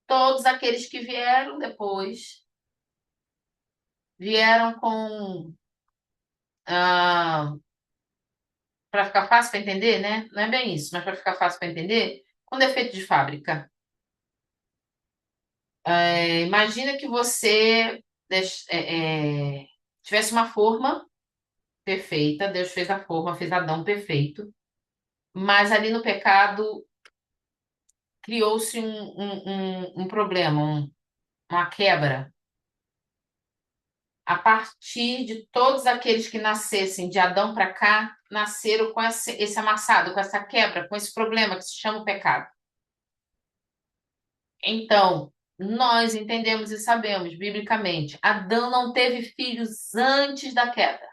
Speaker 1: todos aqueles que vieram depois vieram com. Para ficar fácil para entender, né? Não é bem isso, mas para ficar fácil para entender, com defeito de fábrica. Imagina que você tivesse uma forma perfeita, Deus fez a forma, fez Adão perfeito, mas ali no pecado criou-se um problema, uma quebra. A partir de todos aqueles que nascessem de Adão para cá, nasceram com esse amassado, com essa quebra, com esse problema que se chama o pecado. Então, nós entendemos e sabemos, biblicamente, Adão não teve filhos antes da queda.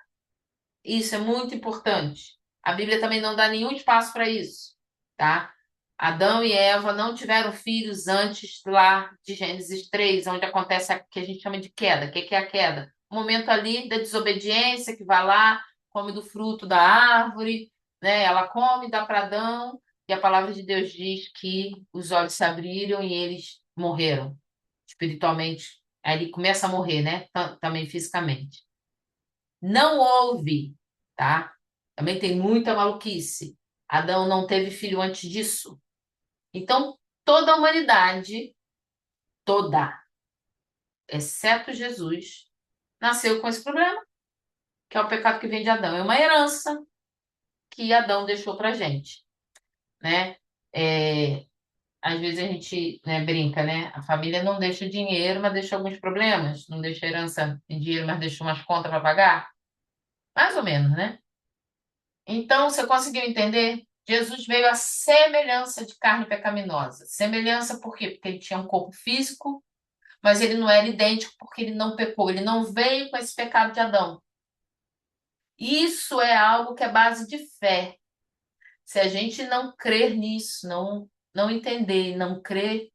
Speaker 1: Isso é muito importante. A Bíblia também não dá nenhum espaço para isso, tá? Adão e Eva não tiveram filhos antes lá de Gênesis 3, onde acontece a que a gente chama de queda. O que que é a queda? O momento ali da desobediência, que vai lá, come do fruto da árvore, né? Ela come, dá para Adão, e a palavra de Deus diz que os olhos se abriram e eles morreram espiritualmente. Aí ele começa a morrer, né? Também fisicamente. Não houve, tá? Também tem muita maluquice. Adão não teve filho antes disso. Então, toda a humanidade, toda, exceto Jesus, nasceu com esse problema, que é o pecado que vem de Adão. É uma herança que Adão deixou pra gente, né? É, às vezes a gente, né, brinca, né? A família não deixa dinheiro, mas deixa alguns problemas. Não deixa herança em dinheiro, mas deixa umas contas para pagar. Mais ou menos, né? Então, você conseguiu entender? Jesus veio à semelhança de carne pecaminosa. Semelhança por quê? Porque ele tinha um corpo físico, mas ele não era idêntico porque ele não pecou. Ele não veio com esse pecado de Adão. Isso é algo que é base de fé. Se a gente não crer nisso, não entender, não crer,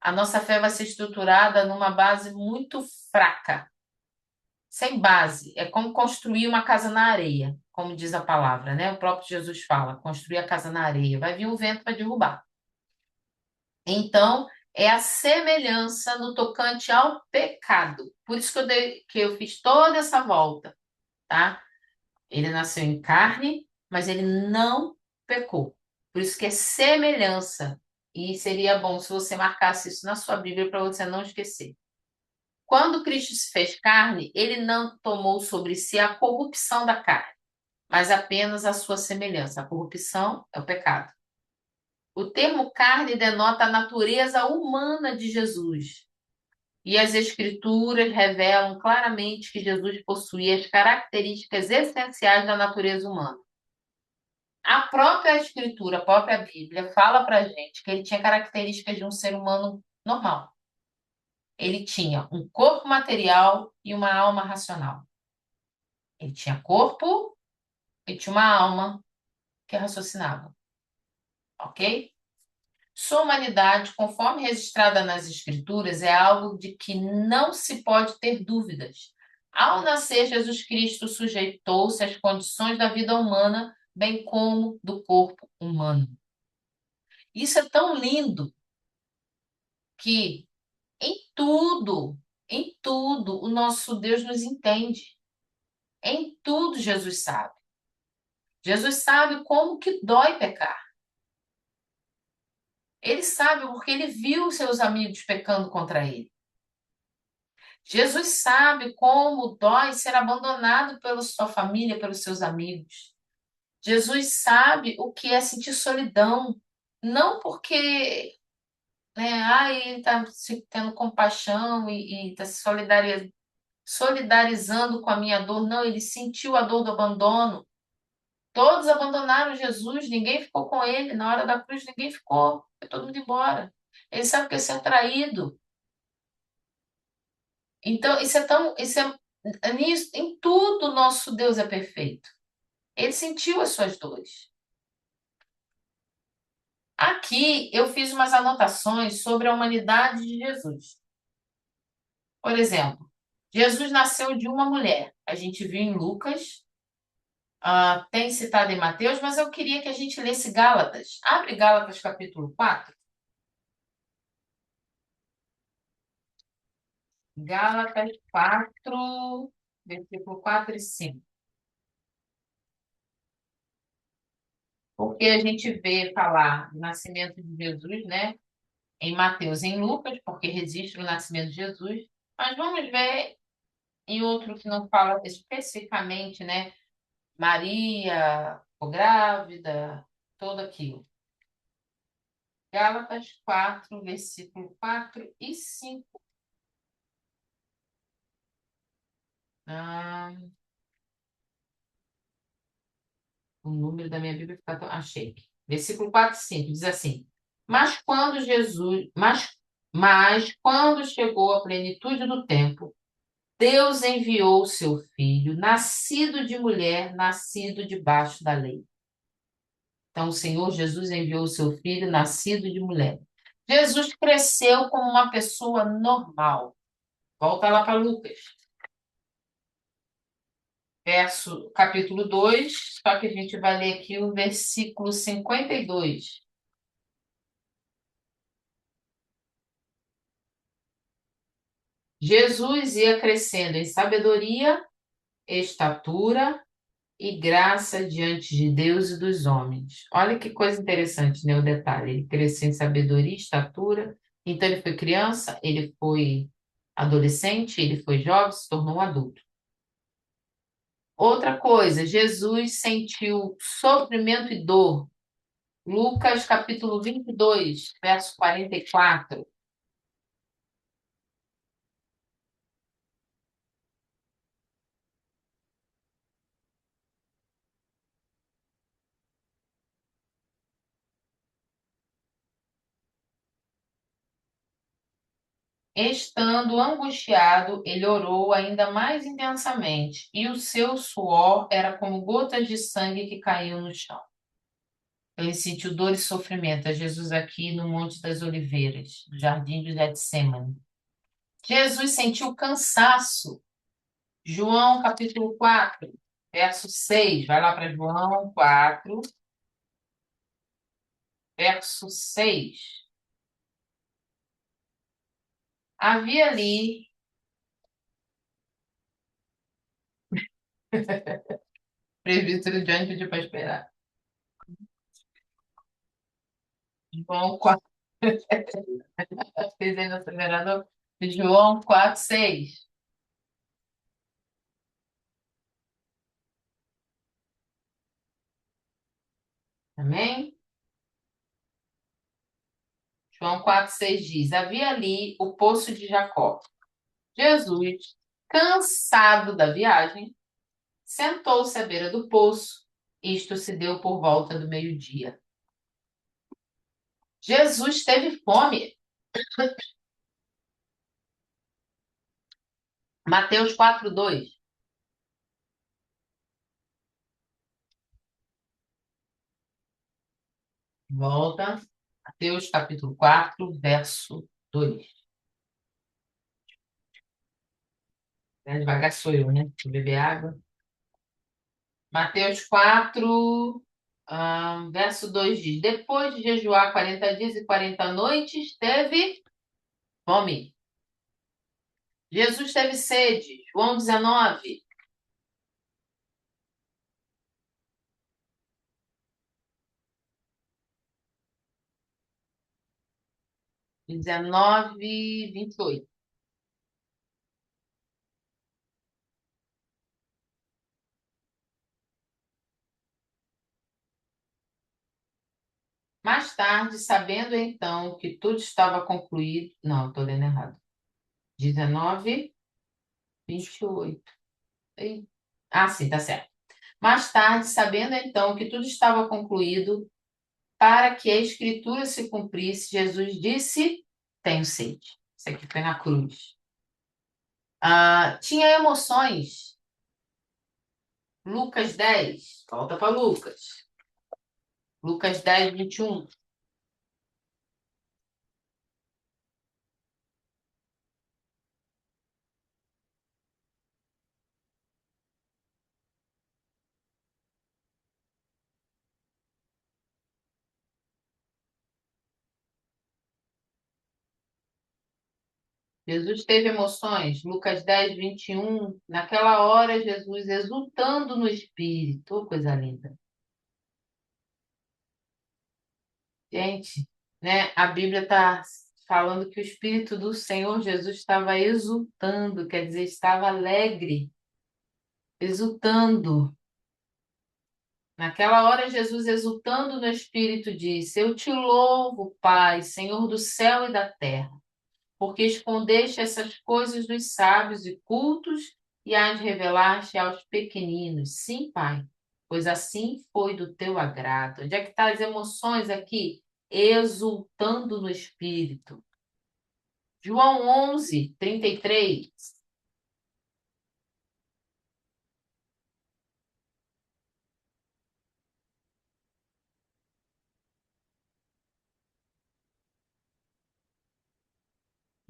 Speaker 1: a nossa fé vai ser estruturada numa base muito fraca, sem base. É como construir uma casa na areia, como diz a palavra, né? O próprio Jesus fala, construir a casa na areia. Vai vir um vento para derrubar. Então, é a semelhança no tocante ao pecado. Por isso que eu fiz toda essa volta, tá? Ele nasceu em carne, mas ele não pecou. Por isso que é semelhança. E seria bom se você marcasse isso na sua Bíblia para você não esquecer. Quando Cristo se fez carne, ele não tomou sobre si a corrupção da carne, mas apenas a sua semelhança. A corrupção é o pecado. O termo carne denota a natureza humana de Jesus. E as Escrituras revelam claramente que Jesus possuía as características essenciais da natureza humana. A própria Escritura, a própria Bíblia, fala para gente que ele tinha características de um ser humano normal. Ele tinha um corpo material e uma alma racional. Ele tinha corpo e tinha uma alma que raciocinava, ok? Sua humanidade, conforme registrada nas Escrituras, é algo de que não se pode ter dúvidas. Ao nascer, Jesus Cristo sujeitou-se às condições da vida humana, bem como do corpo humano. Isso é tão lindo que em tudo, o nosso Deus nos entende. Em tudo, Jesus sabe. Jesus sabe como que dói pecar. Ele sabe porque ele viu seus amigos pecando contra ele. Jesus sabe como dói ser abandonado pela sua família, pelos seus amigos. Jesus sabe o que é sentir solidão, não porque, né, ele está se tendo compaixão e está se solidarizando com a minha dor. Não, ele sentiu a dor do abandono. Todos abandonaram Jesus, ninguém ficou com ele. Na hora da cruz, ninguém ficou. Foi todo mundo embora. Ele sabe o que é ser traído. Então, em tudo o nosso Deus é perfeito. Ele sentiu as suas dores. Aqui eu fiz umas anotações sobre a humanidade de Jesus. Por exemplo, Jesus nasceu de uma mulher. A gente viu em Lucas, tem citado em Mateus, mas eu queria que a gente lesse Gálatas. Abre Gálatas capítulo 4. Gálatas 4, versículo 4 e 5. Porque a gente vê falar do nascimento de Jesus, né? Em Mateus e em Lucas, porque registra o nascimento de Jesus. Mas vamos ver em outro que não fala especificamente, né? Maria, ficou grávida, tudo aquilo. Gálatas 4, versículo 4 e 5. Ah, o número da minha Bíblia fica tão... Achei aqui. Versículo 4 e 5 diz assim: mas quando chegou a plenitude do tempo, Deus enviou o seu filho, nascido de mulher, nascido debaixo da lei. Então, o Senhor Jesus enviou o seu filho, nascido de mulher. Jesus cresceu como uma pessoa normal. Volta lá para Lucas, capítulo 2. Só que a gente vai ler aqui o versículo 52. Jesus ia crescendo em sabedoria, estatura e graça diante de Deus e dos homens. Olha que coisa interessante, né? O detalhe. Ele cresceu em sabedoria, estatura. Então, ele foi criança, ele foi adolescente, ele foi jovem, se tornou um adulto. Outra coisa, Jesus sentiu sofrimento e dor. Lucas capítulo 22, verso 44. Estando angustiado, ele orou ainda mais intensamente, e o seu suor era como gotas de sangue que caíam no chão. Ele sentiu dor e sofrimento. É Jesus aqui no Monte das Oliveiras, no Jardim de Getsemane. Jesus sentiu cansaço. João capítulo 4, verso 6. Vai lá para João 4, verso 6. Havia ali, presbítero John pediu para esperar. João 4, vocês aí no acelerador. João 4, 6. Amém? João 4, 6 diz: Havia ali o poço de Jacó. Jesus, cansado da viagem, sentou-se à beira do poço. Isto se deu por volta do meio-dia. Jesus teve fome. Mateus 4:2. Volta. Mateus capítulo 4, verso 2. Devagar sou eu, né? Vou beber água. Mateus 4, verso 2 diz: Depois de jejuar 40 dias e 40 noites, teve fome. Jesus teve sede. João 19. 19, 28. Mais tarde, sabendo então que tudo estava concluído. Não, estou lendo errado. 19, 28. Ei. Ah, sim, tá certo. Mais tarde, sabendo então que tudo estava concluído, para que a escritura se cumprisse, Jesus disse: Tenho sede. Isso aqui foi na cruz. Tinha emoções. Lucas 10. Volta para Lucas. Lucas 10, 21. Jesus teve emoções. Lucas 10, 21. Naquela hora, Jesus exultando no espírito. Oh, coisa linda. Gente, né? A Bíblia está falando que o espírito do Senhor Jesus estava exultando, quer dizer, estava alegre, exultando. Naquela hora, Jesus, exultando no espírito, disse: Eu te louvo, Pai, Senhor do céu e da terra, porque escondeste essas coisas dos sábios e cultos e as revelaste aos pequeninos. Sim, Pai, pois assim foi do teu agrado. Onde é que estão as emoções aqui? Exultando no espírito. João 11, 33.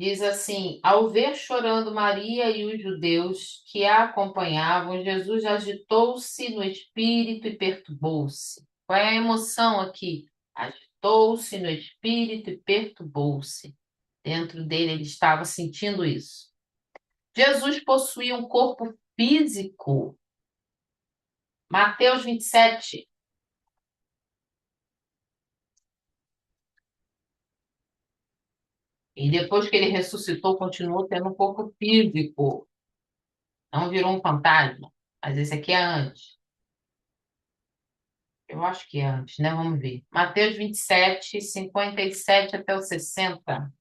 Speaker 1: Diz assim: ao ver chorando Maria e os judeus que a acompanhavam, Jesus agitou-se no espírito e perturbou-se. Qual é a emoção aqui? Agitou-se no espírito e perturbou-se. Dentro dele ele estava sentindo isso. Jesus possuía um corpo físico. Mateus 27. E depois que ele ressuscitou, continuou tendo um corpo físico. Não virou um fantasma. Mas esse aqui é antes. Eu acho que é antes, né? Vamos ver. Mateus 27, 57 até o 60.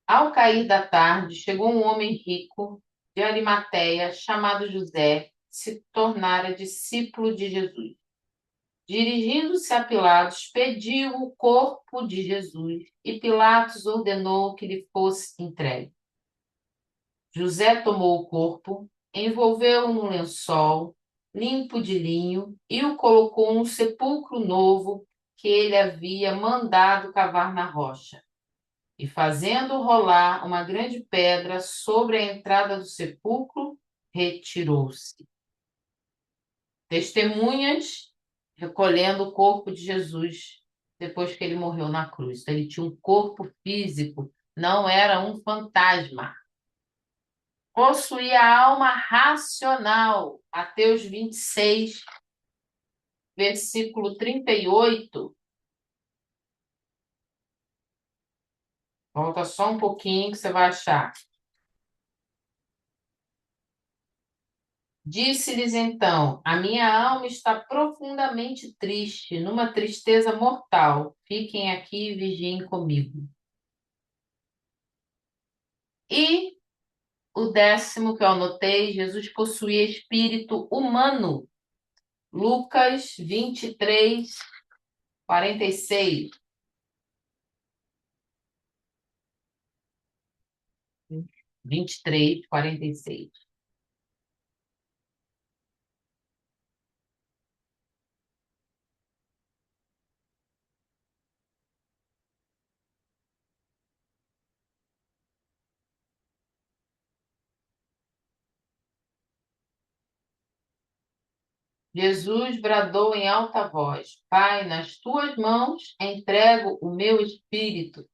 Speaker 1: Ao cair da tarde, chegou um homem rico de Arimateia, chamado José, que se tornara discípulo de Jesus. Dirigindo-se a Pilatos, pediu o corpo de Jesus e Pilatos ordenou que lhe fosse entregue. José tomou o corpo, envolveu-o num lençol limpo de linho e o colocou num sepulcro novo que ele havia mandado cavar na rocha. E fazendo rolar uma grande pedra sobre a entrada do sepulcro, retirou-se. Testemunhas recolhendo o corpo de Jesus depois que ele morreu na cruz. Então, ele tinha um corpo físico, não era um fantasma. Possuía alma racional. Mateus 26, versículo 38. Volta só um pouquinho que você vai achar. Disse-lhes então: a minha alma está profundamente triste, numa tristeza mortal. Fiquem aqui e vigiem comigo. E o 10º que eu anotei: Jesus possuía espírito humano. Lucas 23, 46. 23, 46. Jesus bradou em alta voz: Pai, nas tuas mãos entrego o meu espírito.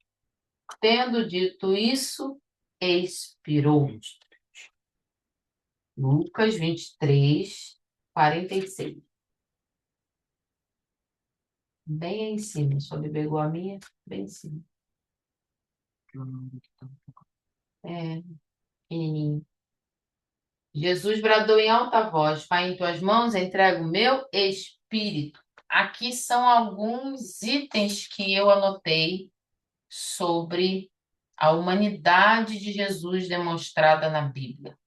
Speaker 1: Tendo dito isso, expirou. Lucas 23, 46. Bem aí em cima. Sua bebê igual a minha, bem em cima. É, pequenininho. Jesus bradou em alta voz: Pai, em tuas mãos entrego o meu espírito. Aqui são alguns itens que eu anotei sobre a humanidade de Jesus demonstrada na Bíblia.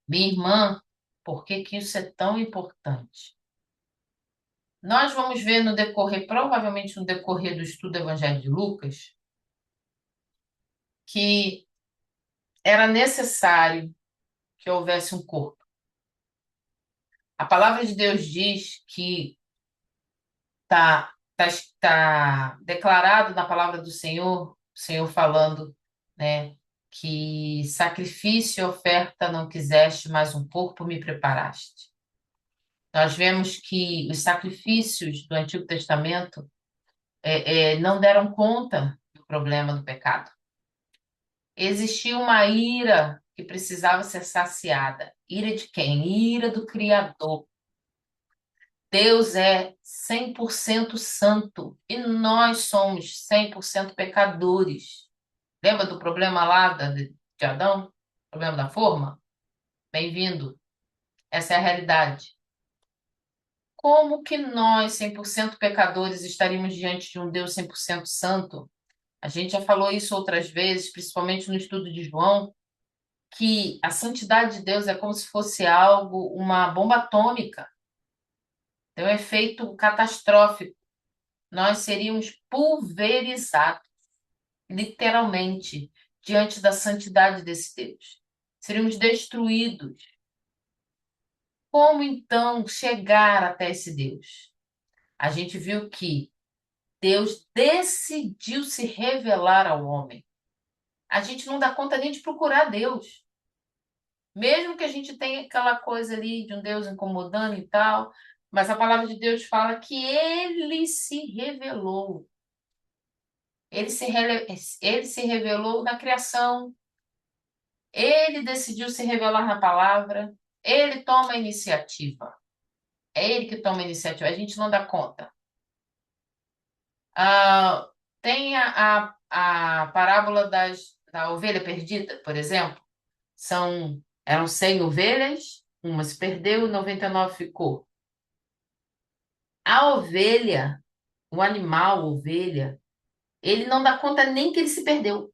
Speaker 1: Minha irmã, por que que isso é tão importante? Nós vamos ver no decorrer, provavelmente no decorrer do estudo do Evangelho de Lucas, que era necessário que houvesse um corpo. A palavra de Deus diz que está declarado na palavra do Senhor, o Senhor falando, né, que sacrifício e oferta não quiseste, mas um corpo me preparaste. Nós vemos que os sacrifícios do Antigo Testamento não deram conta do problema do pecado. Existia uma ira que precisava ser saciada. Ira de quem? Ira do Criador. Deus é 100% santo e nós somos 100% pecadores. Lembra do problema lá de Adão? Problema da forma? Bem-vindo. Essa é a realidade. Como que nós, 100% pecadores, estaríamos diante de um Deus 100% santo? A gente já falou isso outras vezes, principalmente no estudo de João, que a santidade de Deus é como se fosse algo, uma bomba atômica. Tem um efeito catastrófico. Nós seríamos pulverizados, literalmente, diante da santidade desse Deus. Seríamos destruídos. como então chegar até esse Deus? A gente viu que Deus decidiu se revelar ao homem. A gente não dá conta nem de procurar Deus. Mesmo que a gente tenha aquela coisa ali de um Deus incomodando e tal, mas a palavra de Deus fala que ele se revelou. Ele se revelou na criação. Ele decidiu se revelar na palavra. Ele toma a iniciativa. É ele que toma a iniciativa. A gente não dá conta. Ah, tem a parábola da ovelha perdida, por exemplo. Eram 100 ovelhas, uma se perdeu e 99 ficou. A ovelha, o animal, ovelha, ele não dá conta nem que ele se perdeu.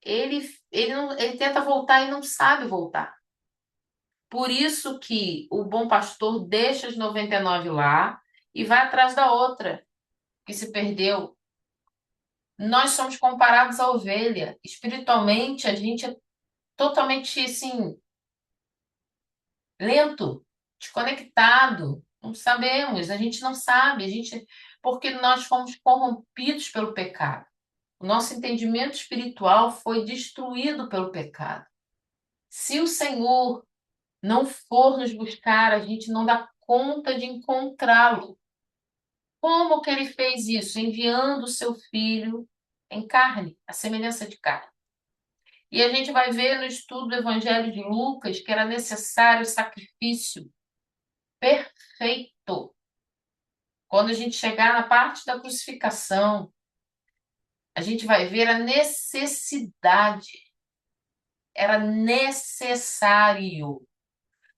Speaker 1: Ele tenta voltar e não sabe voltar. Por isso que o bom pastor deixa as 99 lá e vai atrás da outra que se perdeu. Nós somos comparados à ovelha. Espiritualmente, a gente é totalmente assim, lento, desconectado. Não sabemos, a gente não sabe, porque nós fomos corrompidos pelo pecado. O nosso entendimento espiritual foi destruído pelo pecado. Se o Senhor não for nos buscar, a gente não dá conta de encontrá-lo. Como que ele fez isso? Enviando o seu filho em carne, a semelhança de carne. E a gente vai ver no estudo do Evangelho de Lucas que era necessário sacrifício perfeito. Quando a gente chegar na parte da crucificação, a gente vai ver a necessidade. Era necessário.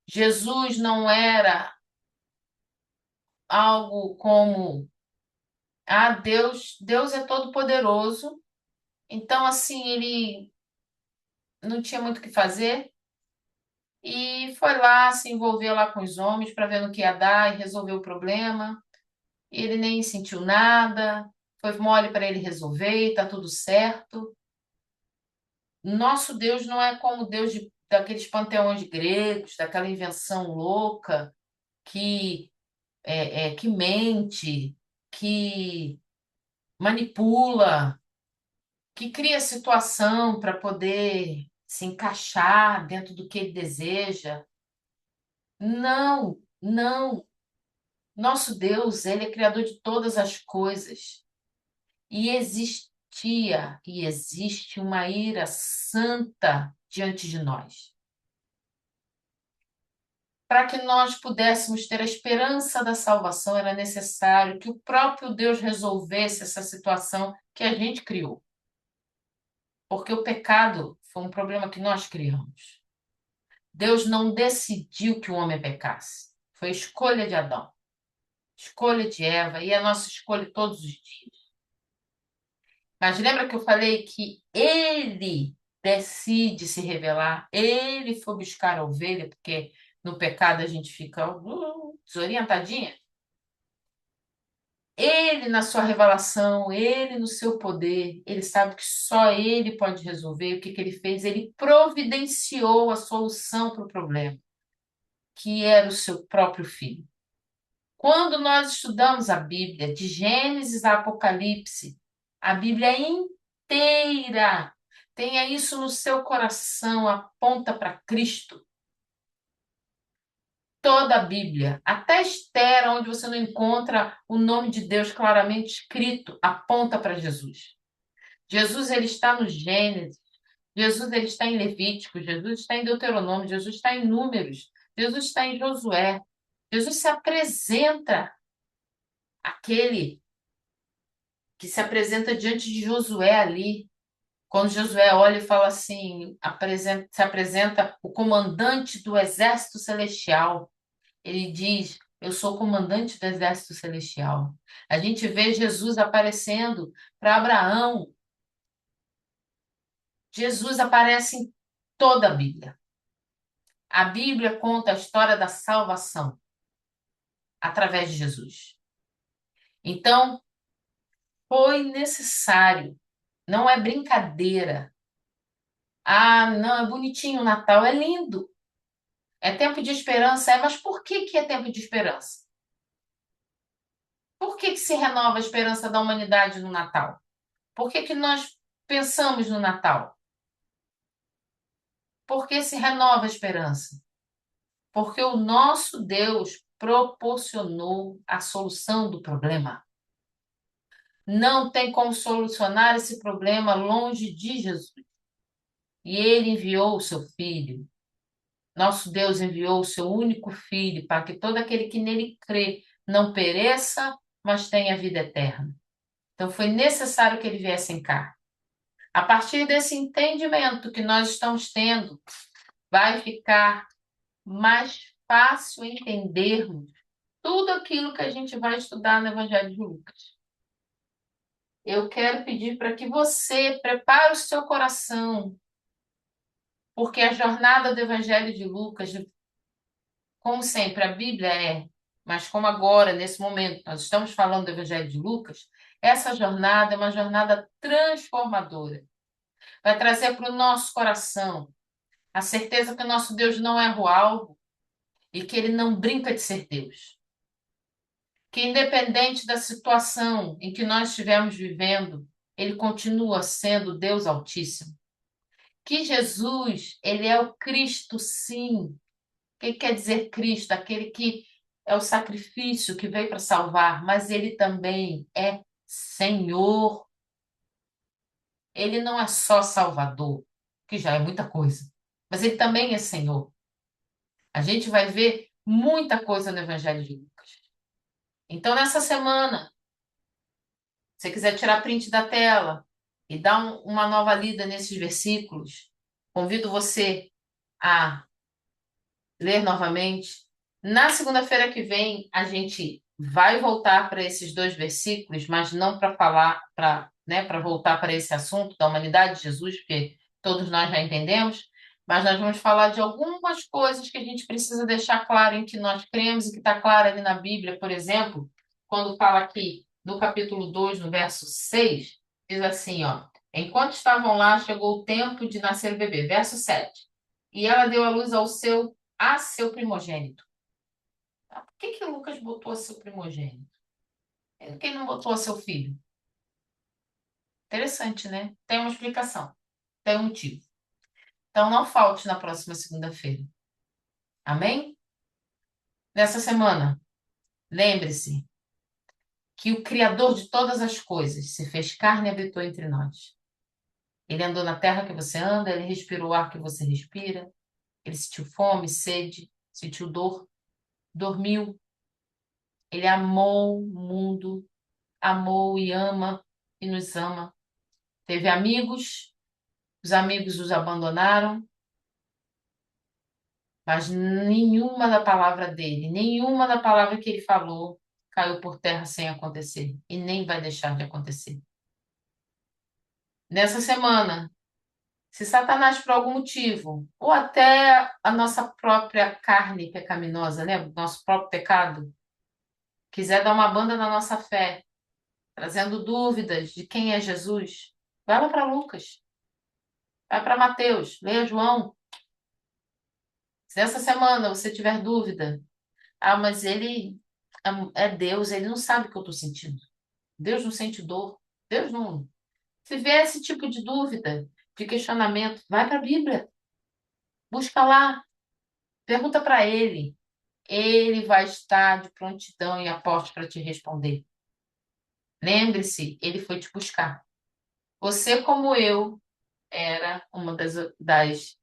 Speaker 1: Jesus não era algo como, Deus é todo poderoso. Então assim, ele não tinha muito o que fazer e foi lá se envolver lá com os homens para ver no que ia dar e resolver o problema. E ele nem sentiu nada, foi mole para ele resolver, tá tudo certo. Nosso Deus não é como o Deus daqueles panteões gregos, daquela invenção louca que que mente, que manipula, que cria situação para poder se encaixar dentro do que ele deseja. Não, não. Nosso Deus, ele é criador de todas as coisas. E existia e existe uma ira santa diante de nós. Para que nós pudéssemos ter a esperança da salvação, era necessário que o próprio Deus resolvesse essa situação que a gente criou. Porque o pecado foi um problema que nós criamos. Deus não decidiu que o homem pecasse. Foi escolha de Adão, escolha de Eva e a nossa escolha todos os dias. Mas lembra que eu falei que ele decide se revelar, ele foi buscar a ovelha, porque no pecado a gente fica desorientadinha. Ele, na sua revelação, ele no seu poder, ele sabe que só ele pode resolver. O que que ele fez? Ele providenciou a solução para o problema, que era o seu próprio filho. Quando nós estudamos a Bíblia, de Gênesis a Apocalipse, a Bíblia inteira, tenha isso no seu coração, aponta para Cristo. Toda a Bíblia, até Esther, onde você não encontra o nome de Deus claramente escrito, aponta para Jesus. Jesus ele está no Gênesis, Jesus ele está em Levítico, Jesus está em Deuteronômio, Jesus está em Números, Jesus está em Josué. Jesus se apresenta aquele que se apresenta diante de Josué ali. Quando Josué olha e fala assim, se apresenta o comandante do exército celestial. Ele diz: Eu sou o comandante do exército celestial. A gente vê Jesus aparecendo para Abraão. Jesus aparece em toda a Bíblia. A Bíblia conta a história da salvação através de Jesus. Então, foi necessário, não é brincadeira. Não, é bonitinho o Natal, é lindo. É tempo de esperança, mas por que que é tempo de esperança? Por que que se renova a esperança da humanidade no Natal? Por que que nós pensamos no Natal? Por que se renova a esperança? Porque o nosso Deus proporcionou a solução do problema. Não tem como solucionar esse problema longe de Jesus. E ele enviou o seu filho. Nosso Deus enviou o seu único filho para que todo aquele que nele crê não pereça, mas tenha vida eterna. Então foi necessário que ele viesse em cá. A partir desse entendimento que nós estamos tendo, vai ficar mais fácil entendermos tudo aquilo que a gente vai estudar no Evangelho de Lucas. Eu quero pedir para que você prepare o seu coração, porque a jornada do Evangelho de Lucas, como sempre, a Bíblia mas como agora, nesse momento, nós estamos falando do Evangelho de Lucas, essa jornada é uma jornada transformadora. Vai trazer para o nosso coração a certeza que o nosso Deus não é o alvo e que ele não brinca de ser Deus. Que independente da situação em que nós estivermos vivendo, ele continua sendo Deus Altíssimo. Que Jesus, ele é o Cristo, sim. O que quer dizer Cristo? Aquele que é o sacrifício que veio para salvar, mas ele também é Senhor. Ele não é só Salvador, que já é muita coisa, mas ele também é Senhor. A gente vai ver muita coisa no Evangelho de Lucas. Então, nessa semana, se você quiser tirar print da tela e dar uma nova lida nesses versículos, convido você a ler novamente. Na segunda-feira que vem, a gente vai voltar para esses dois versículos, mas não para falar, para voltar para esse assunto da humanidade de Jesus, porque todos nós já entendemos, mas nós vamos falar de algumas coisas que a gente precisa deixar claro em que nós cremos e que está claro ali na Bíblia, por exemplo, quando fala aqui no capítulo 2, no verso 6, diz assim, ó, enquanto estavam lá, chegou o tempo de nascer o bebê. Verso 7. E ela deu à luz a seu primogênito. Por que que o Lucas botou a seu primogênito? Por que ele não botou a seu filho? Interessante, né? Tem uma explicação, tem um motivo. Então não falte na próxima segunda-feira. Amém? Nessa semana, lembre-se que o Criador de todas as coisas se fez carne e habitou entre nós. Ele andou na terra que você anda, ele respirou o ar que você respira, ele sentiu fome, sede, sentiu dor, dormiu. Ele amou o mundo, amou e ama e nos ama. Teve amigos, os amigos os abandonaram, mas nenhuma da palavra dele, nenhuma da palavra que ele falou caiu por terra sem acontecer e nem vai deixar de acontecer. Nessa semana, se Satanás, por algum motivo, ou até a nossa própria carne pecaminosa, né, o nosso próprio pecado, quiser dar uma banda na nossa fé, trazendo dúvidas de quem é Jesus, vai lá para Lucas, vai para Mateus, leia João. Se essa semana você tiver dúvida, mas ele é Deus, ele não sabe o que eu estou sentindo. Deus não sente dor. Deus não. Se vier esse tipo de dúvida, de questionamento, vai para a Bíblia, busca lá, pergunta para ele. Ele vai estar de prontidão e aporte para te responder. Lembre-se, ele foi te buscar. Você, como eu, era uma das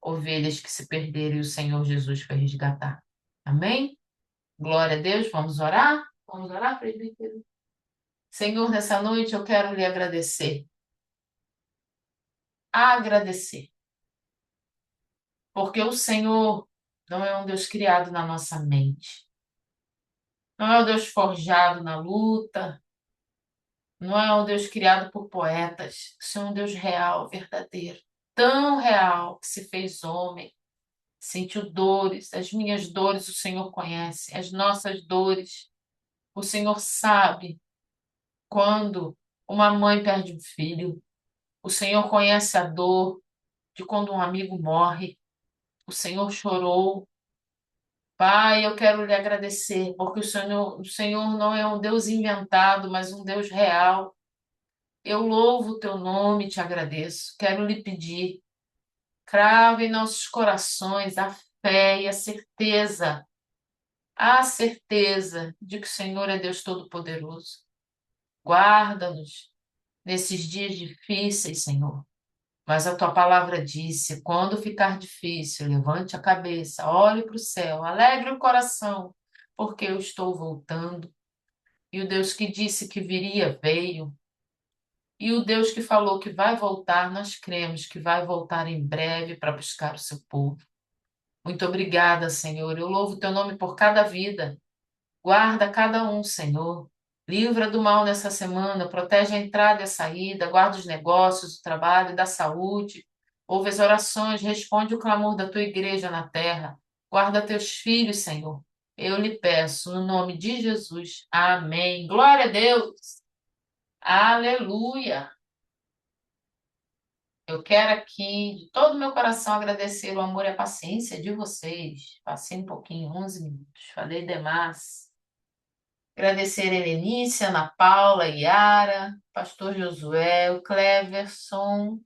Speaker 1: ovelhas que se perderam e o Senhor Jesus foi resgatar. Amém? Glória a Deus. Vamos orar? Vamos orar, presbítero? Senhor, nessa noite eu quero lhe agradecer. Agradecer. Porque o Senhor não é um Deus criado na nossa mente. Não é um Deus forjado na luta. Não é um Deus criado por poetas. O Senhor é um Deus real, verdadeiro. Tão real que se fez homem. Sentiu dores. As minhas dores o Senhor conhece. As nossas dores. O Senhor sabe quando uma mãe perde um filho. O Senhor conhece a dor de quando um amigo morre. O Senhor chorou. Pai, eu quero lhe agradecer, porque o Senhor não é um Deus inventado, mas um Deus real. Eu louvo o teu nome e te agradeço. Quero lhe pedir, crave em nossos corações a fé e a certeza de que o Senhor é Deus Todo-Poderoso. Guarda-nos nesses dias difíceis, Senhor. Mas a tua palavra disse: quando ficar difícil, levante a cabeça, olhe para o céu, alegre o coração, porque eu estou voltando. E o Deus que disse que viria, veio. E o Deus que falou que vai voltar, nós cremos que vai voltar em breve para buscar o seu povo. Muito obrigada, Senhor. Eu louvo o teu nome por cada vida. Guarda cada um, Senhor. Livra do mal nessa semana, protege a entrada e a saída, guarda os negócios, o trabalho, da saúde. Ouve as orações, responde o clamor da tua igreja na terra. Guarda teus filhos, Senhor. Eu lhe peço, no nome de Jesus. Amém. Glória a Deus. Aleluia. Eu quero aqui, de todo o meu coração, agradecer o amor e a paciência de vocês. Passei um pouquinho, 11 minutos. Falei demais. Agradecer a Helenice, Ana Paula, Yara, Pastor Josué, o Cleverson,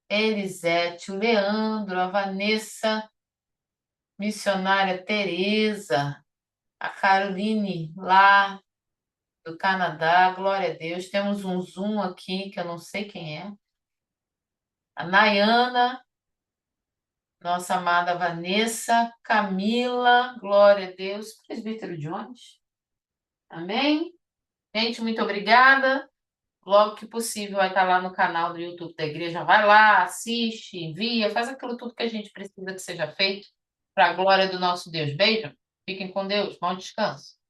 Speaker 1: Elisete, o Leandro, a Vanessa, missionária Tereza, a Caroline lá do Canadá, glória a Deus. Temos um Zoom aqui que eu não sei quem é. A Nayana, nossa amada Vanessa, Camila, glória a Deus. Presbítero Jones, amém? Gente, muito obrigada. Logo que possível vai estar lá no canal do YouTube da igreja. Vai lá, assiste, envia, faz aquilo tudo que a gente precisa que seja feito para a glória do nosso Deus. Beijo. Fiquem com Deus. Bom descanso.